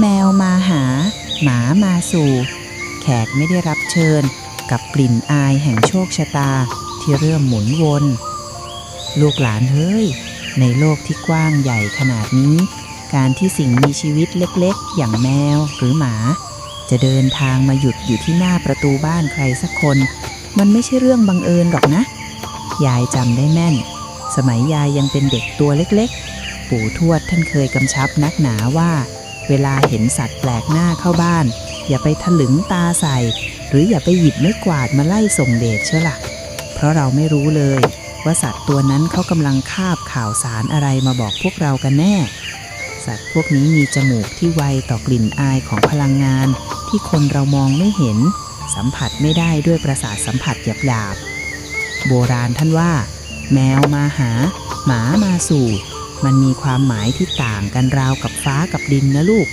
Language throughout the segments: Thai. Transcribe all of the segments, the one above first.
แมวมาหาหมามาสู่แขกไม่ได้รับเชิญกับกลิ่นอายแห่งโชคชะตาที่เริ่มหมุนวนลูกหลานเฮ้ยในโลกที่กว้างใหญ่ขนาดนี้การที่สิ่งมีชีวิตเล็กๆอย่างแมวหรือหมาจะเดินทางมาหยุดอยู่ที่หน้าประตูบ้านใครสักคนมันไม่ใช่เรื่องบังเอิญหรอกนะยายจำได้แม่นสมัยยายยังเป็นเด็กตัวเล็กๆปู่ทวดท่านเคยกำชับนักหนาว่าเวลาเห็นสัตว์แปลกหน้าเข้าบ้านอย่าไปถลึงตาใส่หรืออย่าไปหยิบไม้กวาดมาไล่ส่งเดชเชียวล่ะเพราะเราไม่รู้เลยว่าสัตว์ตัวนั้นเขากำลังคาบข่าวสารอะไรมาบอกพวกเรากันแน่สัตว์พวกนี้มีจมูกที่ไวต่อกลิ่นอายของพลังงานที่คนเรามองไม่เห็นสัมผัสไม่ได้ด้วยประสาทสัมผัสหยาบๆโบราณท่านว่าแมวมาหาหมามาสู่มันมีความหมายที่ต่างกันราวกับฟ้ากับดินนะลูก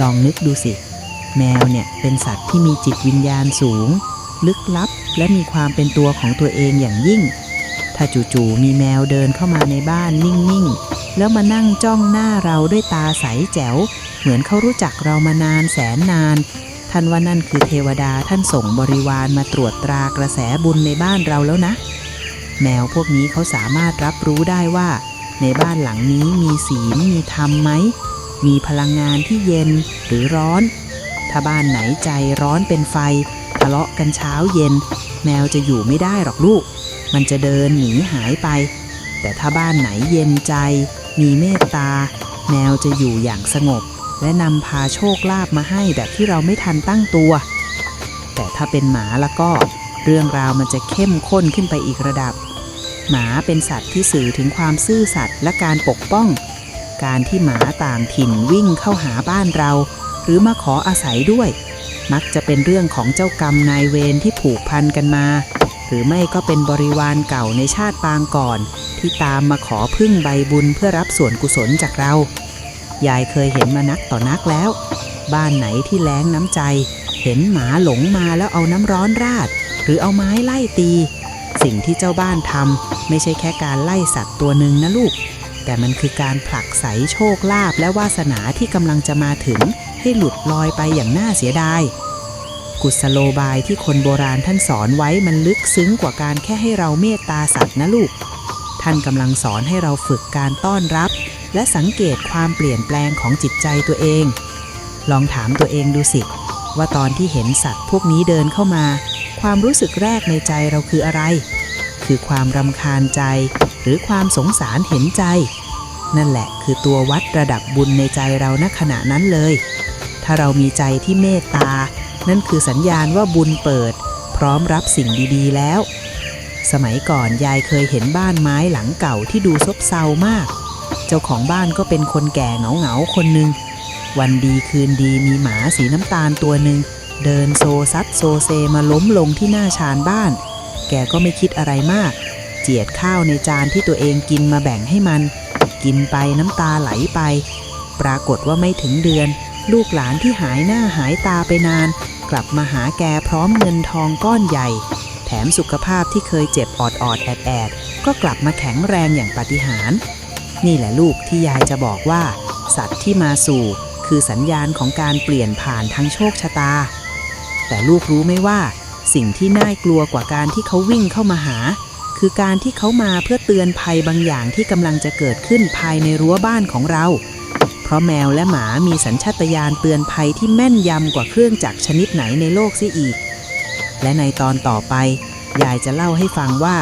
ลองนึกดูสิแมวเนี่ยเป็นสัตว์ที่มีจิตวิญญาณสูงลึกลับและมีความเป็นตัวของตัวเองอย่างยิ่งถ้าจู่ๆมีแมวเดินเข้ามาในบ้านนิ่งๆแล้วมานั่งจ้องหน้าเราด้วยตาใสแจ๋วเหมือนเขารู้จักเรามานานแสนนานท่านว่านั่นคือเทวดาท่านส่งบริวารมาตรวจตรากระแสบุญในบ้านเราแล้วนะแมวพวกนี้เขาสามารถรับรู้ได้ว่าในบ้านหลังนี้มีศีลมีธรรมไหมมีพลังงานที่เย็นหรือร้อนถ้าบ้านไหนใจร้อนเป็นไฟทะเลาะกันเช้าเย็นแมวจะอยู่ไม่ได้หรอกลูกมันจะเดินหนีหายไปแต่ถ้าบ้านไหนเย็นใจมีเมตตาแมวจะอยู่อย่างสงบและนำพาโชคลาภมาให้แบบที่เราไม่ทันตั้งตัวแต่ถ้าเป็นหมาแล้วก็เรื่องราวมันจะเข้มข้นขึ้นไปอีกระดับหมาเป็นสัตว์ที่สื่อถึงความซื่อสัตย์และการปกป้องการที่หมาต่างถิ่นวิ่งเข้าหาบ้านเราหรือมาขออาศัยด้วยมักจะเป็นเรื่องของเจ้ากรรมนายเวรที่ผูกพันกันมาหรือไม่ก็เป็นบริวารเก่าในชาติปางก่อนที่ตามมาขอพึ่งใบบุญเพื่อรับส่วนกุศลจากเรายายเคยเห็นมานักต่อนักแล้วบ้านไหนที่แล้งน้ำใจเห็นหมาหลงมาแล้วเอาน้ำร้อนราดหรือเอาไม้ไล่ตีสิ่งที่เจ้าบ้านทำไม่ใช่แค่การไล่สัตว์ตัวหนึ่งนะลูกแต่มันคือการผลักไสโชคลาภและวาสนาที่กำลังจะมาถึงให้หลุดลอยไปอย่างน่าเสียดายกุศโลบายที่คนโบราณท่านสอนไว้มันลึกซึ้งกว่าการแค่ให้เราเมตตาสัตว์นะลูกท่านกำลังสอนให้เราฝึกการต้อนรับและสังเกตความเปลี่ยนแปลงของจิตใจตัวเองลองถามตัวเองดูสิว่าตอนที่เห็นสัตว์พวกนี้เดินเข้ามาความรู้สึกแรกในใจเราคืออะไรคือความรำคาญใจหรือความสงสารเห็นใจนั่นแหละคือตัววัดระดับบุญในใจเราณขณะนั้นเลยถ้าเรามีใจที่เมตตานั่นคือสัญญาณว่าบุญเปิดพร้อมรับสิ่งดีๆแล้วสมัยก่อนยายเคยเห็นบ้านไม้หลังเก่าที่ดูซบเซามากเจ้าของบ้านก็เป็นคนแก่เหงาๆคนหนึ่งวันดีคืนดีมีหมาสีน้ำตาลตัวหนึ่งเดินโซซัดโซเซมาล้มลงที่หน้าชานบ้านแกก็ไม่คิดอะไรมากเจียดข้าวในจานที่ตัวเองกินมาแบ่งให้มันกินไปน้ำตาไหลไปปรากฏว่าไม่ถึงเดือนลูกหลานที่หายหน้าหายตาไปนานกลับมาหาแกพร้อมเงินทองก้อนใหญ่แถมสุขภาพที่เคยเจ็บออดแอดก็กลับมาแข็งแรงอย่างปาฏิหาริย์นี่แหละลูกที่ยายจะบอกว่าสัตว์ที่มาสู่คือสัญญาณของการเปลี่ยนผ่านทางโชคชะตาแต่ลูกรู้ไหมว่าสิ่งที่น่ากลัวกว่าการที่เขาวิ่งเข้ามาหาคือการที่เขามาเพื่อเตือนภัยบางอย่างที่กำลังจะเกิดขึ้นภายในรั้วบ้านของเราเพราะแมวและหมามีสัญชาตญาณเตือนภัยที่แม่นยำกว่าเครื่องจักรชนิดไหนในโลกเสียอีกและในตอนต่อไปยายจะเล่าให้ฟังว่า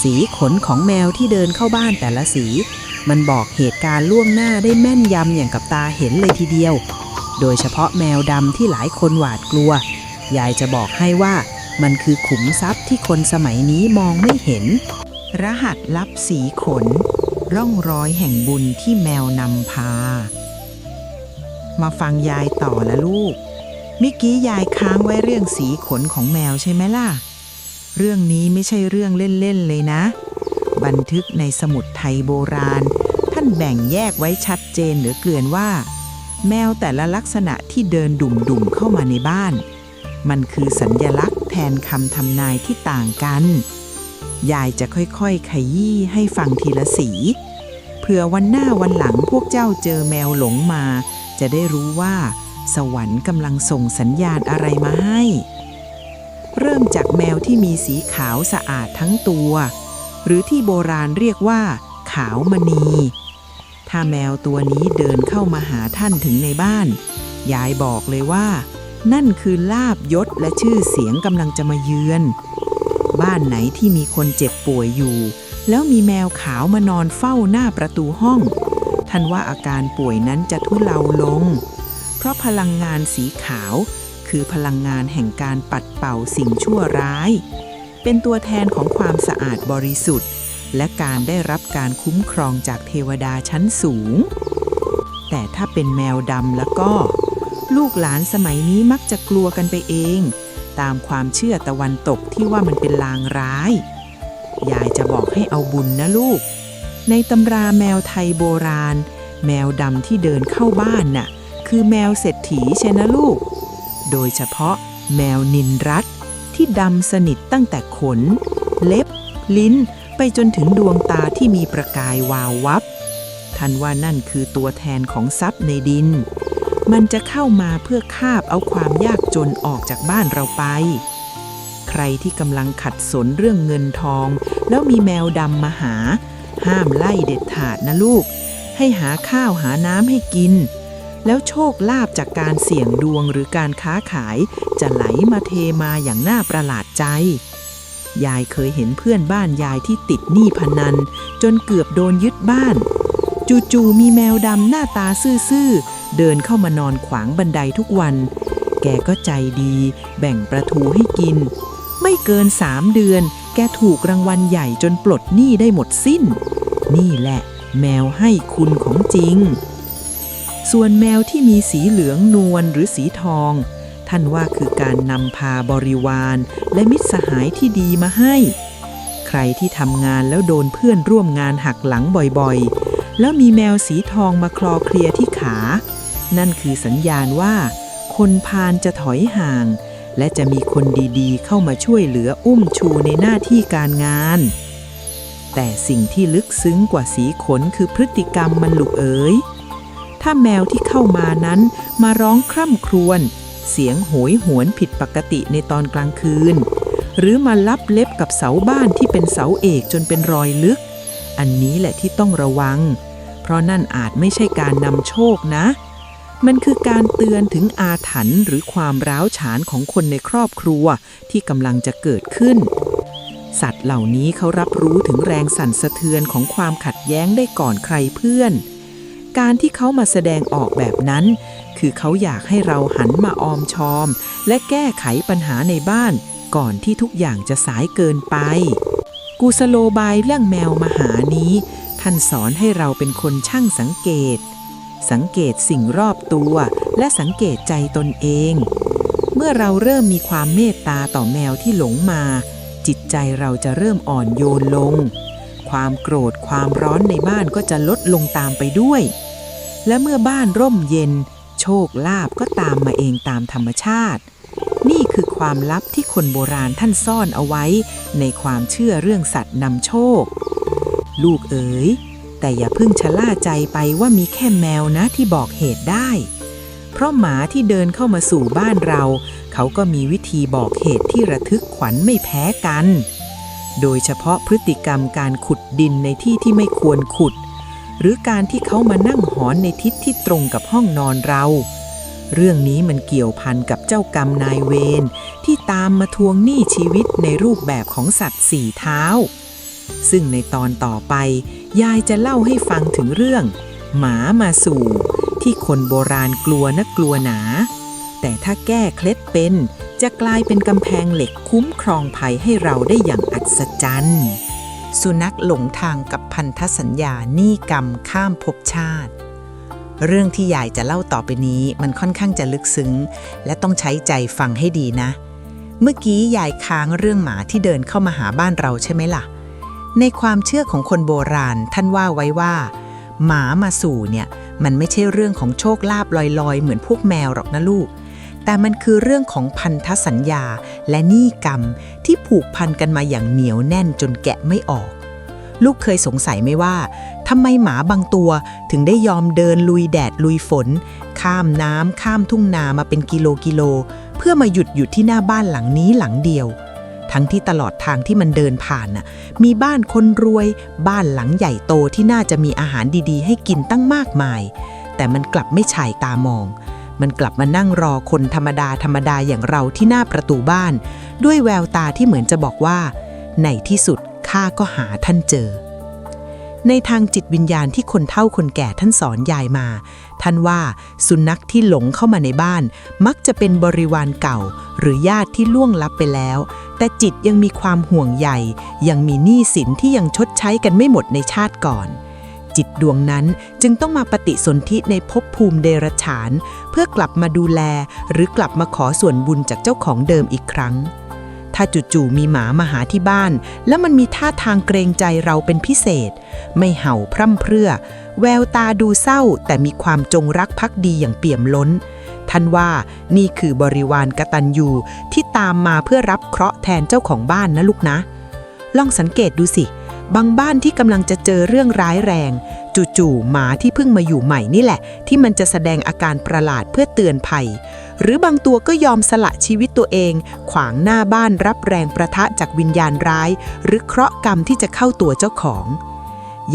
สีขนของแมวที่เดินเข้าบ้านแต่ละสีมันบอกเหตุการณ์ล่วงหน้าได้แม่นยำอย่างกับตาเห็นเลยทีเดียวโดยเฉพาะแมวดำที่หลายคนหวาดกลัวยายจะบอกให้ว่ามันคือขุมทรัพย์ที่คนสมัยนี้มองไม่เห็นรหัสลับสีขนร่องรอยแห่งบุญที่แมวนำพามาฟังยายต่อละลูกเมื่อกี้ยายค้างไว้เรื่องสีขนของแมวใช่ไหมล่ะเรื่องนี้ไม่ใช่เรื่องเล่นๆเลยนะบันทึกในสมุดไทยโบราณท่านแบ่งแยกไว้ชัดเจนเหลือเกินว่าแมวแต่ละลักษณะที่เดินดุ่มๆเข้ามาในบ้านมันคือสัญลักษณ์แทนคำทำนายที่ต่างกันยายจะค่อยๆขยี้ให้ฟังทีละสีเผื่อวันหน้าวันหลังพวกเจ้าเจอแมวหลงมา จะได้รู้ว่าสวรรค์กำลังส่งสัญญาณอะไรมาให้เริ่มจากแมวที่มีสีขาวสะอาดทั้งตัวหรือที่โบราณเรียกว่าขาวมณีถ้าแมวตัวนี้เดินเข้ามาหาท่านถึงในบ้านยายบอกเลยว่านั่นคือลาภยศและชื่อเสียงกำลังจะมาเยือนบ้านไหนที่มีคนเจ็บป่วยอยู่แล้วมีแมวขาวมานอนเฝ้าหน้าประตูห้องท่านว่าอาการป่วยนั้นจะทุเลาลงเพราะพลังงานสีขาวคือพลังงานแห่งการปัดเป่าสิ่งชั่วร้ายเป็นตัวแทนของความสะอาดบริสุทธิ์และการได้รับการคุ้มครองจากเทวดาชั้นสูงแต่ถ้าเป็นแมวดำแล้วก็ลูกหลานสมัยนี้มักจะกลัวกันไปเองตามความเชื่อตะวันตกที่ว่ามันเป็นลางร้ายยายจะบอกให้เอาบุญนะลูกในตำราแมวไทยโบราณแมวดำที่เดินเข้าบ้านน่ะคือแมวเศรษฐีใช่นะลูกโดยเฉพาะแมวนิลรัตน์ที่ดำสนิทตั้งแต่ขนเล็บลิ้นไปจนถึงดวงตาที่มีประกายวาววับท่านว่านั่นคือตัวแทนของทรัพย์ในดินมันจะเข้ามาเพื่อคาบเอาความยากจนออกจากบ้านเราไปใครที่กำลังขัดสนเรื่องเงินทองแล้วมีแมวดำมาหาห้ามไล่เด็ดขาดนะลูกให้หาข้าวหาน้ำให้กินแล้วโชคลาภจากการเสี่ยงดวงหรือการค้าขายจะไหลมาเทมาอย่างน่าประหลาดใจยายเคยเห็นเพื่อนบ้านยายที่ติดหนี้พนันจนเกือบโดนยึดบ้านจู่ๆมีแมวดำหน้าตาซื่อๆเดินเข้ามานอนขวางบันไดทุกวันแกก็ใจดีแบ่งปลาทูให้กินไม่เกิน3 เดือนแกถูกรางวัลใหญ่จนปลดหนี้ได้หมดสิ้นนี่แหละแมวให้คุณของจริงส่วนแมวที่มีสีเหลืองนวลหรือสีทองท่านว่าคือการนำพาบริวารและมิตรสหายที่ดีมาให้ใครที่ทำงานแล้วโดนเพื่อนร่วมงานหักหลังบ่อยๆแล้วมีแมวสีทองมาคลอเคลียร์ที่ขานั่นคือสัญญาณว่าคนพาลจะถอยห่างและจะมีคนดีๆเข้ามาช่วยเหลืออุ้มชูในหน้าที่การงานแต่สิ่งที่ลึกซึ้งกว่าสีขนคือพฤติกรรมมันลูกเอ๋ยถ้าแมวที่เข้ามานั้นมาร้องคร่ำครวญเสียงโหยหวนผิดปกติในตอนกลางคืนหรือมาลับเล็บกับเสาบ้านที่เป็นเสาเอกจนเป็นรอยลึกอันนี้แหละที่ต้องระวังเพราะนั่นอาจไม่ใช่การนำโชคนะมันคือการเตือนถึงอาถรรพ์หรือความร้าวฉานของคนในครอบครัวที่กำลังจะเกิดขึ้นสัตว์เหล่านี้เขารับรู้ถึงแรงสั่นสะเทือนของความขัดแย้งได้ก่อนใครเพื่อนการที่เขามาแสดงออกแบบนั้นคือเขาอยากให้เราหันมาออมชอมและแก้ไขปัญหาในบ้านก่อนที่ทุกอย่างจะสายเกินไปกุศโลบายเรื่องแมวมหานี้ท่านสอนให้เราเป็นคนช่างสังเกตสิ่งรอบตัวและสังเกตใจตนเองเมื่อเราเริ่มมีความเมตตาต่อแมวที่หลงมาจิตใจเราจะเริ่มอ่อนโยนลงความโกรธความร้อนในบ้านก็จะลดลงตามไปด้วยและเมื่อบ้านร่มเย็นโชคลาภก็ตามมาเองตามธรรมชาตินี่คือความลับที่คนโบราณท่านซ่อนเอาไว้ในความเชื่อเรื่องสัตว์นำโชคลูกเอ๋ยแต่อย่าเพิ่งชะล่าใจไปว่ามีแค่แมวนะที่บอกเหตุได้เพราะหมาที่เดินเข้ามาสู่บ้านเราเขาก็มีวิธีบอกเหตุที่ระทึกขวัญไม่แพ้กันโดยเฉพาะพฤติกรรมการขุดดินในที่ที่ไม่ควรขุดหรือการที่เขามานั่งหอนในทิศที่ตรงกับห้องนอนเราเรื่องนี้มันเกี่ยวพันกับเจ้ากรรมนายเวรที่ตามมาทวงหนี้ชีวิตในรูปแบบของสัตว์สี่เท้าซึ่งในตอนต่อไปยายจะเล่าให้ฟังถึงเรื่องหมามาสู่ที่คนโบราณกลัวนักกลัวหนาแต่ถ้าแก้เคล็ดเป็นจะกลายเป็นกำแพงเหล็กคุ้มครองภัยให้เราได้อย่างอัศจรรย์สุนัขหลงทางกับพันธสัญญาหนี้กรรมข้ามภพชาติเรื่องที่ยายจะเล่าต่อไปนี้มันค่อนข้างจะลึกซึ้งและต้องใช้ใจฟังให้ดีนะเมื่อกี้ยายค้างเรื่องหมาที่เดินเข้ามาหาบ้านเราใช่ไหมล่ะในความเชื่อของคนโบราณท่านว่าไว้ว่าหมามาสู่เนี่ยมันไม่ใช่เรื่องของโชคลาภลอยๆเหมือนพวกแมวหรอกนะลูกแต่มันคือเรื่องของพันธสัญญาและหนี้กรรมที่ผูกพันกันมาอย่างเหนียวแน่นจนแกะไม่ออกลูกเคยสงสัยไหมว่า ทำไมหมาบางตัวถึงได้ยอมเดินลุยแดดลุยฝนข้ามน้ำข้ามทุ่งนามาเป็นกิโลเพื่อมาหยุดอยู่ที่หน้าบ้านหลังนี้หลังเดียวทั้งที่ตลอดทางที่มันเดินผ่านน่ะมีบ้านคนรวยบ้านหลังใหญ่โตที่น่าจะมีอาหารดีๆให้กินตั้งมากมายแต่มันกลับไม่ฉายตามองมันกลับมานั่งรอคนธรรมดาอย่างเราที่หน้าประตูบ้านด้วยแววตาที่เหมือนจะบอกว่าในที่สุดข้าก็หาท่านเจอในทางจิตวิญญาณที่คนเฒ่าคนแก่ท่านสอนยายมาท่านว่าสุนัขที่หลงเข้ามาในบ้านมักจะเป็นบริวารเก่าหรือญาติที่ล่วงลับไปแล้วแต่จิตยังมีความห่วงใยยังมีหนี้สินที่ยังชดใช้กันไม่หมดในชาติก่อนจิตดวงนั้นจึงต้องมาปฏิสนธิในภพภูมิเดรัจฉานเพื่อกลับมาดูแลหรือกลับมาขอส่วนบุญจากเจ้าของเดิมอีกครั้งถ้าจู่ๆมีหมามาหาที่บ้านแล้วมันมีท่าทางเกรงใจเราเป็นพิเศษไม่เห่าพร่ำเพรื่อแววตาดูเศร้าแต่มีความจงรักภักดีอย่างเปี่ยมล้นท่านว่านี่คือบริวารกตัญญูที่ตามมาเพื่อรับเคราะห์แทนเจ้าของบ้านนะลูกนะลองสังเกตดูสิบางบ้านที่กำลังจะเจอเรื่องร้ายแรงจู่ๆหมาที่เพิ่งมาอยู่ใหม่นี่แหละที่มันจะแสดงอาการประหลาดเพื่อเตือนภัยหรือบางตัวก็ยอมสละชีวิตตัวเองขวางหน้าบ้านรับแรงประทะจากวิญญาณร้ายหรือเคราะห์กรรมที่จะเข้าตัวเจ้าของ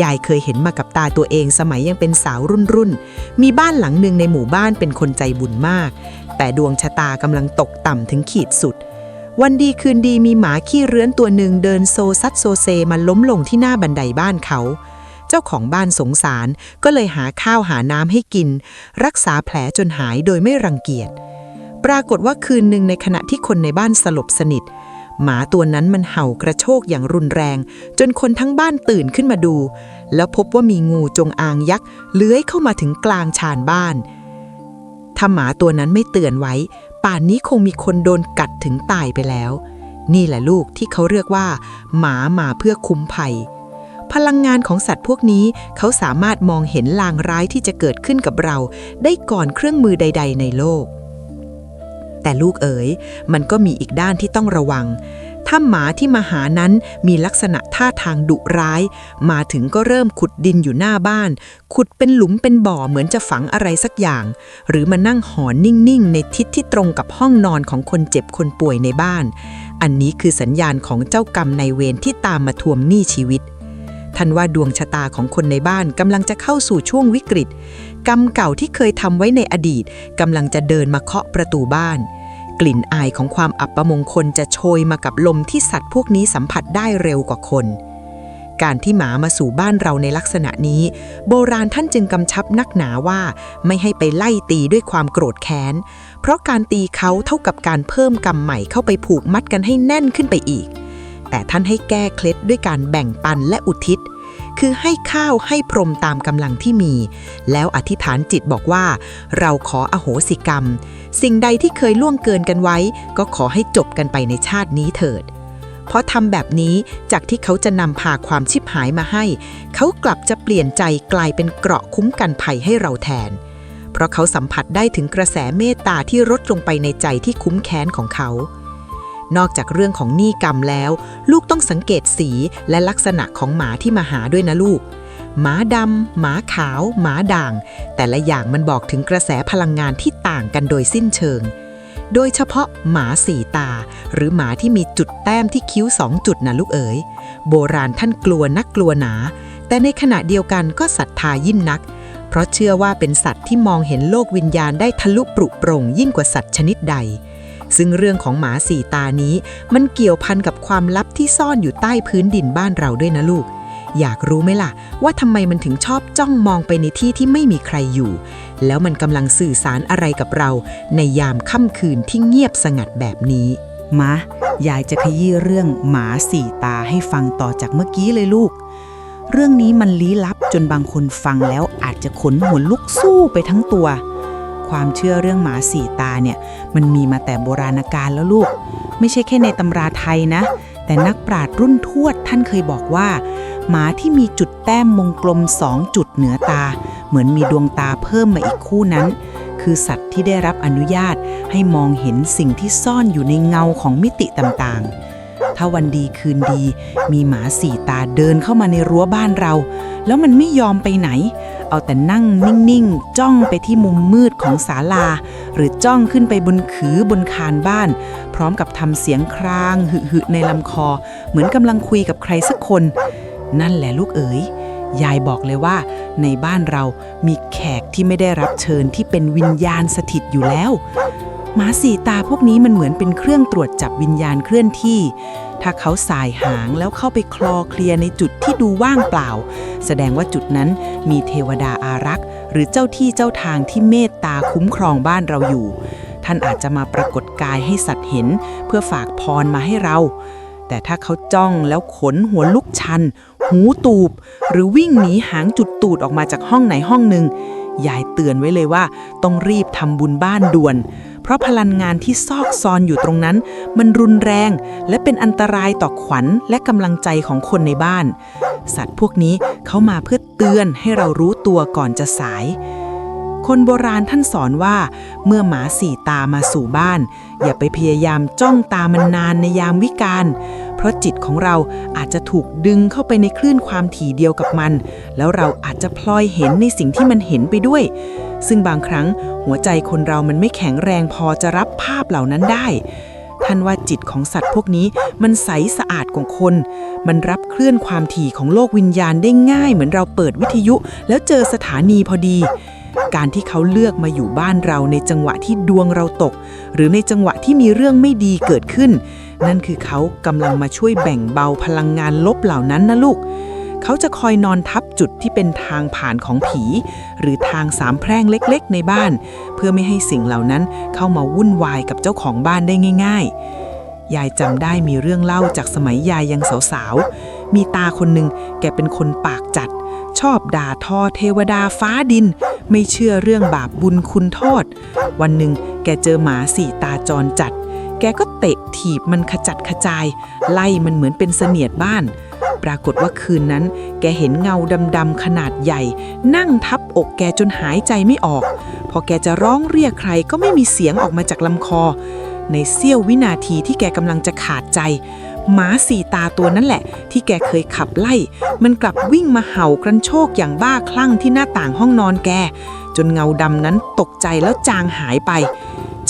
ยายเคยเห็นมากับตาตัวเองสมัยยังเป็นสาวรุ่นมีบ้านหลังหนึ่งในหมู่บ้านเป็นคนใจบุญมากแต่ดวงชะตากำลังตกต่ำถึงขีดสุดวันดีคืนดีมีหมาขี้เรื้อนตัวหนึ่งเดินโซซัดโซเซมาล้มลงที่หน้าบันไดบ้านเขาเจ้าของบ้านสงสารก็เลยหาข้าวหาน้ำให้กินรักษาแผลจนหายโดยไม่รังเกียจปรากฏว่าคืนหนึ่งในขณะที่คนในบ้านสลบสนิทหมาตัวนั้นมันเห่ากระโชกอย่างรุนแรงจนคนทั้งบ้านตื่นขึ้นมาดูแล้วพบว่ามีงูจงอางยักษ์เลื้อยเข้ามาถึงกลางชานบ้านถ้าหมาตัวนั้นไม่เตือนไว้ป่านนี้คงมีคนโดนกัดถึงตายไปแล้วนี่แหละลูกที่เขาเรียกว่าหมามาเพื่อคุ้มภัยพลังงานของสัตว์พวกนี้เขาสามารถมองเห็นลางร้ายที่จะเกิดขึ้นกับเราได้ก่อนเครื่องมือใดๆในโลกแต่ลูกเอ๋ยมันก็มีอีกด้านที่ต้องระวังถ้าหมาที่มาหานั้นมีลักษณะท่าทางดุร้ายมาถึงก็เริ่มขุดดินอยู่หน้าบ้านขุดเป็นหลุมเป็นบ่อเหมือนจะฝังอะไรสักอย่างหรือมานั่งหอนนิ่งๆในทิศที่ตรงกับห้องนอนของคนเจ็บคนป่วยในบ้านอันนี้คือสัญญาณของเจ้ากรรมนายเวรที่ตามมาทวงหนี้ชีวิตท่านว่าดวงชะตาของคนในบ้านกำลังจะเข้าสู่ช่วงวิกฤตกรรมเก่าที่เคยทำไว้ในอดีตกำลังจะเดินมาเคาะประตูบ้านกลิ่นอายของความอัปมงคลจะโชยมากับลมที่สัตว์พวกนี้สัมผัสได้เร็วกว่าคนการที่หมามาสู่บ้านเราในลักษณะนี้โบราณท่านจึงกำชับนักหนาว่าไม่ให้ไปไล่ตีด้วยความโกรธแค้นเพราะการตีเขาเท่ากับการเพิ่มกรรมใหม่เข้าไปผูกมัดกันให้แน่นขึ้นไปอีกแต่ท่านให้แก้เคล็ดด้วยการแบ่งปันและอุทิศคือให้ข้าวให้พรหมตามกำลังที่มีแล้วอธิษฐานจิตบอกว่าเราขออโหสิกรรมสิ่งใดที่เคยล่วงเกินกันไว้ก็ขอให้จบกันไปในชาตินี้เถิดเพราะทำแบบนี้จากที่เขาจะนำพาความชิบหายมาให้เขากลับจะเปลี่ยนใจกลายเป็นเกราะคุ้มกันภัยให้เราแทนเพราะเขาสัมผัสได้ถึงกระแสเมตตาที่ลดลงไปในใจที่คุ้มแค้นของเขานอกจากเรื่องของหนี้กรรมแล้วลูกต้องสังเกตสีและลักษณะของหมาที่มาหาด้วยนะลูกหมาดำหมาขาวหมาด่างแต่ละอย่างมันบอกถึงกระแสพลังงานที่ต่างกันโดยสิ้นเชิงโดยเฉพาะหมาสี่ตาหรือหมาที่มีจุดแต้มที่คิ้ว2 จุดนะลูกเอ๋ยโบราณท่านกลัวนักกลัวหนาแต่ในขณะเดียวกันก็ศรัทธายิ่งนักเพราะเชื่อว่าเป็นสัตว์ที่มองเห็นโลกวิญญาณได้ทะลุปรุโปร่งยิ่งกว่าสัตว์ชนิดใดซึ่งเรื่องของหมาสี่ตานี้มันเกี่ยวพันกับความลับที่ซ่อนอยู่ใต้พื้นดินบ้านเราด้วยนะลูกอยากรู้ไหมล่ะว่าทำไมมันถึงชอบจ้องมองไปในที่ที่ไม่มีใครอยู่แล้วมันกำลังสื่อสารอะไรกับเราในยามค่ำคืนที่เงียบสงัดแบบนี้มายายจะขยี้เรื่องหมาสี่ตาให้ฟังต่อจากเมื่อกี้เลยลูกเรื่องนี้มันลี้ลับจนบางคนฟังแล้วอาจจะขนหัวลุกสู้ไปทั้งตัวความเชื่อเรื่องหมาสี่ตาเนี่ยมันมีมาแต่โบราณกาลแล้วลูกไม่ใช่แค่ในตำราไทยนะแต่นักปราชญ์รุ่นทวดท่านเคยบอกว่าหมาที่มีจุดแต้มมงกลม2 จุดเหนือตาเหมือนมีดวงตาเพิ่มมาอีกคู่นั้นคือสัตว์ที่ได้รับอนุญาตให้มองเห็นสิ่งที่ซ่อนอยู่ในเงาของมิติต่างๆ ถ้าวันดีคืนดีมีหมาสี่ตาเดินเข้ามาในรั้วบ้านเรา แล้วมันไม่ยอมไปไหนเอาแต่นั่งนิ่งๆจ้องไปที่มุมมืดของศาลาหรือจ้องขึ้นไปบนขือบนคานบ้านพร้อมกับทำเสียงครางหึๆในลำคอเหมือนกำลังคุยกับใครสักคนนั่นแหละลูกเอ๋ยยายบอกเลยว่าในบ้านเรามีแขกที่ไม่ได้รับเชิญที่เป็นวิญญาณสถิตอยู่แล้วหมาสี่ตาพวกนี้มันเหมือนเป็นเครื่องตรวจจับวิญญาณเคลื่อนที่ถ้าเขาสายหางแล้วเข้าไปคลอเคลียร์ในจุดที่ดูว่างเปล่าแสดงว่าจุดนั้นมีเทวดาอารักษ์หรือเจ้าที่เจ้าทางที่เมตตาคุ้มครองบ้านเราอยู่ท่านอาจจะมาปรากฏกายให้สัตว์เห็นเพื่อฝากพรมาให้เราแต่ถ้าเขาจ้องแล้วขนหัวลุกชันหูตูบหรือวิ่งหนีหางจุดตูดออกมาจากห้องไหนห้องหนึ่งยายเตือนไว้เลยว่าต้องรีบทำบุญบ้านด่วนเพราะพลังงานที่ซอกซอนอยู่ตรงนั้นมันรุนแรงและเป็นอันตรายต่อขวัญและกำลังใจของคนในบ้านสัตว์พวกนี้เขามาเพื่อเตือนให้เรารู้ตัวก่อนจะสายคนโบราณท่านสอนว่าเมื่อหมาสี่ตามาสู่บ้านอย่าไปพยายามจ้องตามันนานในยามวิกาลเพราะจิตของเราอาจจะถูกดึงเข้าไปในคลื่นความถี่เดียวกับมันแล้วเราอาจจะพลอยเห็นในสิ่งที่มันเห็นไปด้วยซึ่งบางครั้งหัวใจคนเรามันไม่แข็งแรงพอจะรับภาพเหล่านั้นได้ท่านว่าจิตของสัตว์พวกนี้มันใสสะอาดกว่าคนมันรับคลื่นความถี่ของโลกวิญญาณได้ง่ายเหมือนเราเปิดวิทยุแล้วเจอสถานีพอดีการที่เขาเลือกมาอยู่บ้านเราในจังหวะที่ดวงเราตกหรือในจังหวะที่มีเรื่องไม่ดีเกิดขึ้นนั่นคือเขากำลังมาช่วยแบ่งเบาพลังงานลบเหล่านั้นนะลูกเขาจะคอยนอนทับจุดที่เป็นทางผ่านของผีหรือทางสามแพร่งเล็กๆในบ้านเพื่อไม่ให้สิ่งเหล่านั้นเข้ามาวุ่นวายกับเจ้าของบ้านได้ง่ายๆยายจำได้มีเรื่องเล่าจากสมัยยายยังสาวๆมีตาคนหนึ่งแกเป็นคนปากจัดชอบด่าทอเทวดาฟ้าดินไม่เชื่อเรื่องบาปบุญคุณโทษวันหนึ่งแกเจอหมาสี่ตาจรจัดแกก็เตะถีบมันขจัดขจายไล่มันเหมือนเป็นเสนียดบ้านปรากฏว่าคืนนั้นแกเห็นเงาดำๆขนาดใหญ่นั่งทับอกแกจนหายใจไม่ออกพอแกจะร้องเรียกใครก็ไม่มีเสียงออกมาจากลำคอในเสี้ยววินาทีที่แกกำลังจะขาดใจหมาสี่ตาตัวนั้นแหละที่แกเคยขับไล่มันกลับวิ่งมาเห่ากรันโชกอย่างบ้าคลั่งที่หน้าต่างห้องนอนแกจนเงาดำนั้นตกใจแล้วจางหายไป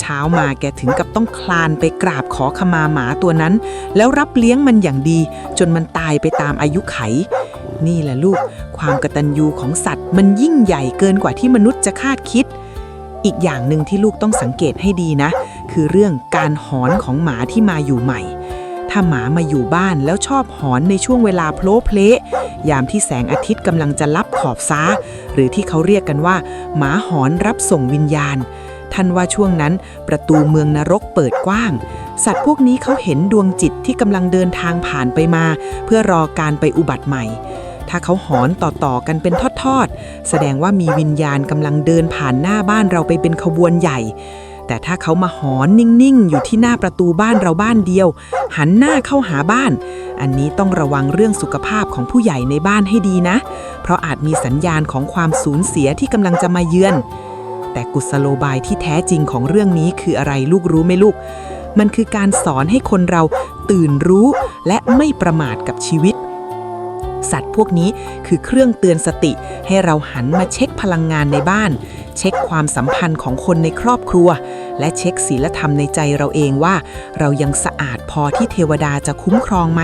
เช้ามาแกถึงกับต้องคลานไปกราบขอขมาหมาตัวนั้นแล้วรับเลี้ยงมันอย่างดีจนมันตายไปตามอายุไขนี่แหละลูกความกตัญญูของสัตว์มันยิ่งใหญ่เกินกว่าที่มนุษย์จะคาดคิดอีกอย่างหนึ่งที่ลูกต้องสังเกตให้ดีนะคือเรื่องการหอนของหมาที่มาอยู่ใหม่ถ้าหมามาอยู่บ้านแล้วชอบหอนในช่วงเวลาโผล่เพลยามที่แสงอาทิตย์กำลังจะลับขอบฟ้าหรือที่เขาเรียกกันว่าหมาหอนรับส่งวิญญาณท่านว่าช่วงนั้นประตูเมืองนรกเปิดกว้างสัตว์พวกนี้เขาเห็นดวงจิตที่กำลังเดินทางผ่านไปมาเพื่อรอการไปอุบัติใหม่ถ้าเขาหอนต่อๆกันเป็นทอดๆแสดงว่ามีวิญญาณกำลังเดินผ่านหน้าบ้านเราไปเป็นขบวนใหญ่แต่ถ้าเขามาหอนนิ่งๆอยู่ที่หน้าประตูบ้านเราบ้านเดียวหันหน้าเข้าหาบ้านอันนี้ต้องระวังเรื่องสุขภาพของผู้ใหญ่ในบ้านให้ดีนะเพราะอาจมีสัญญาณของความสูญเสียที่กำลังจะมาเยือนแต่กุศโลบายที่แท้จริงของเรื่องนี้คืออะไรลูกรู้ไหมลูกมันคือการสอนให้คนเราตื่นรู้และไม่ประมาทกับชีวิตสัตว์พวกนี้คือเครื่องเตือนสติให้เราหันมาเช็คพลังงานในบ้านเช็คความสัมพันธ์ของคนในครอบครัวและเช็คศีลธรรมในใจเราเองว่าเรายังสะอาดพอที่เทวดาจะคุ้มครองไหม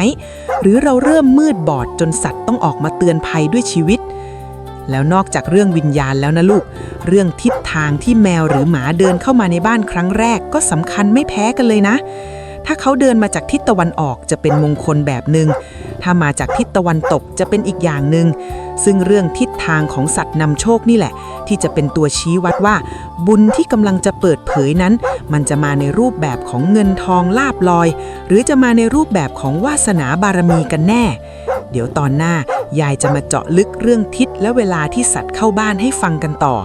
หรือเราเริ่มมืดบอดจนสัตว์ต้องออกมาเตือนภัยด้วยชีวิตแล้วนอกจากเรื่องวิญญาณแล้วนะลูกเรื่องทิศทางที่แมวหรือหมาเดินเข้ามาในบ้านครั้งแรกก็สำคัญไม่แพ้กันเลยนะถ้าเขาเดินมาจากทิศตะวันออกจะเป็นมงคลแบบหนึ่งถ้ามาจากทิศตะวันตกจะเป็นอีกอย่างหนึ่งซึ่งเรื่องทิศทางของสัตว์นำโชคนี่แหละที่จะเป็นตัวชี้วัดว่าบุญที่กำลังจะเปิดเผยนั้นมันจะมาในรูปแบบของเงินทองลาภลอยหรือจะมาในรูปแบบของวาสนาบารมีกันแน่เดี๋ยวตอนหน้ายายจะมาเจาะลึกเรื่องทิศและเวลาที่สัตว์เข้าบ้านให้ฟังกันต่อ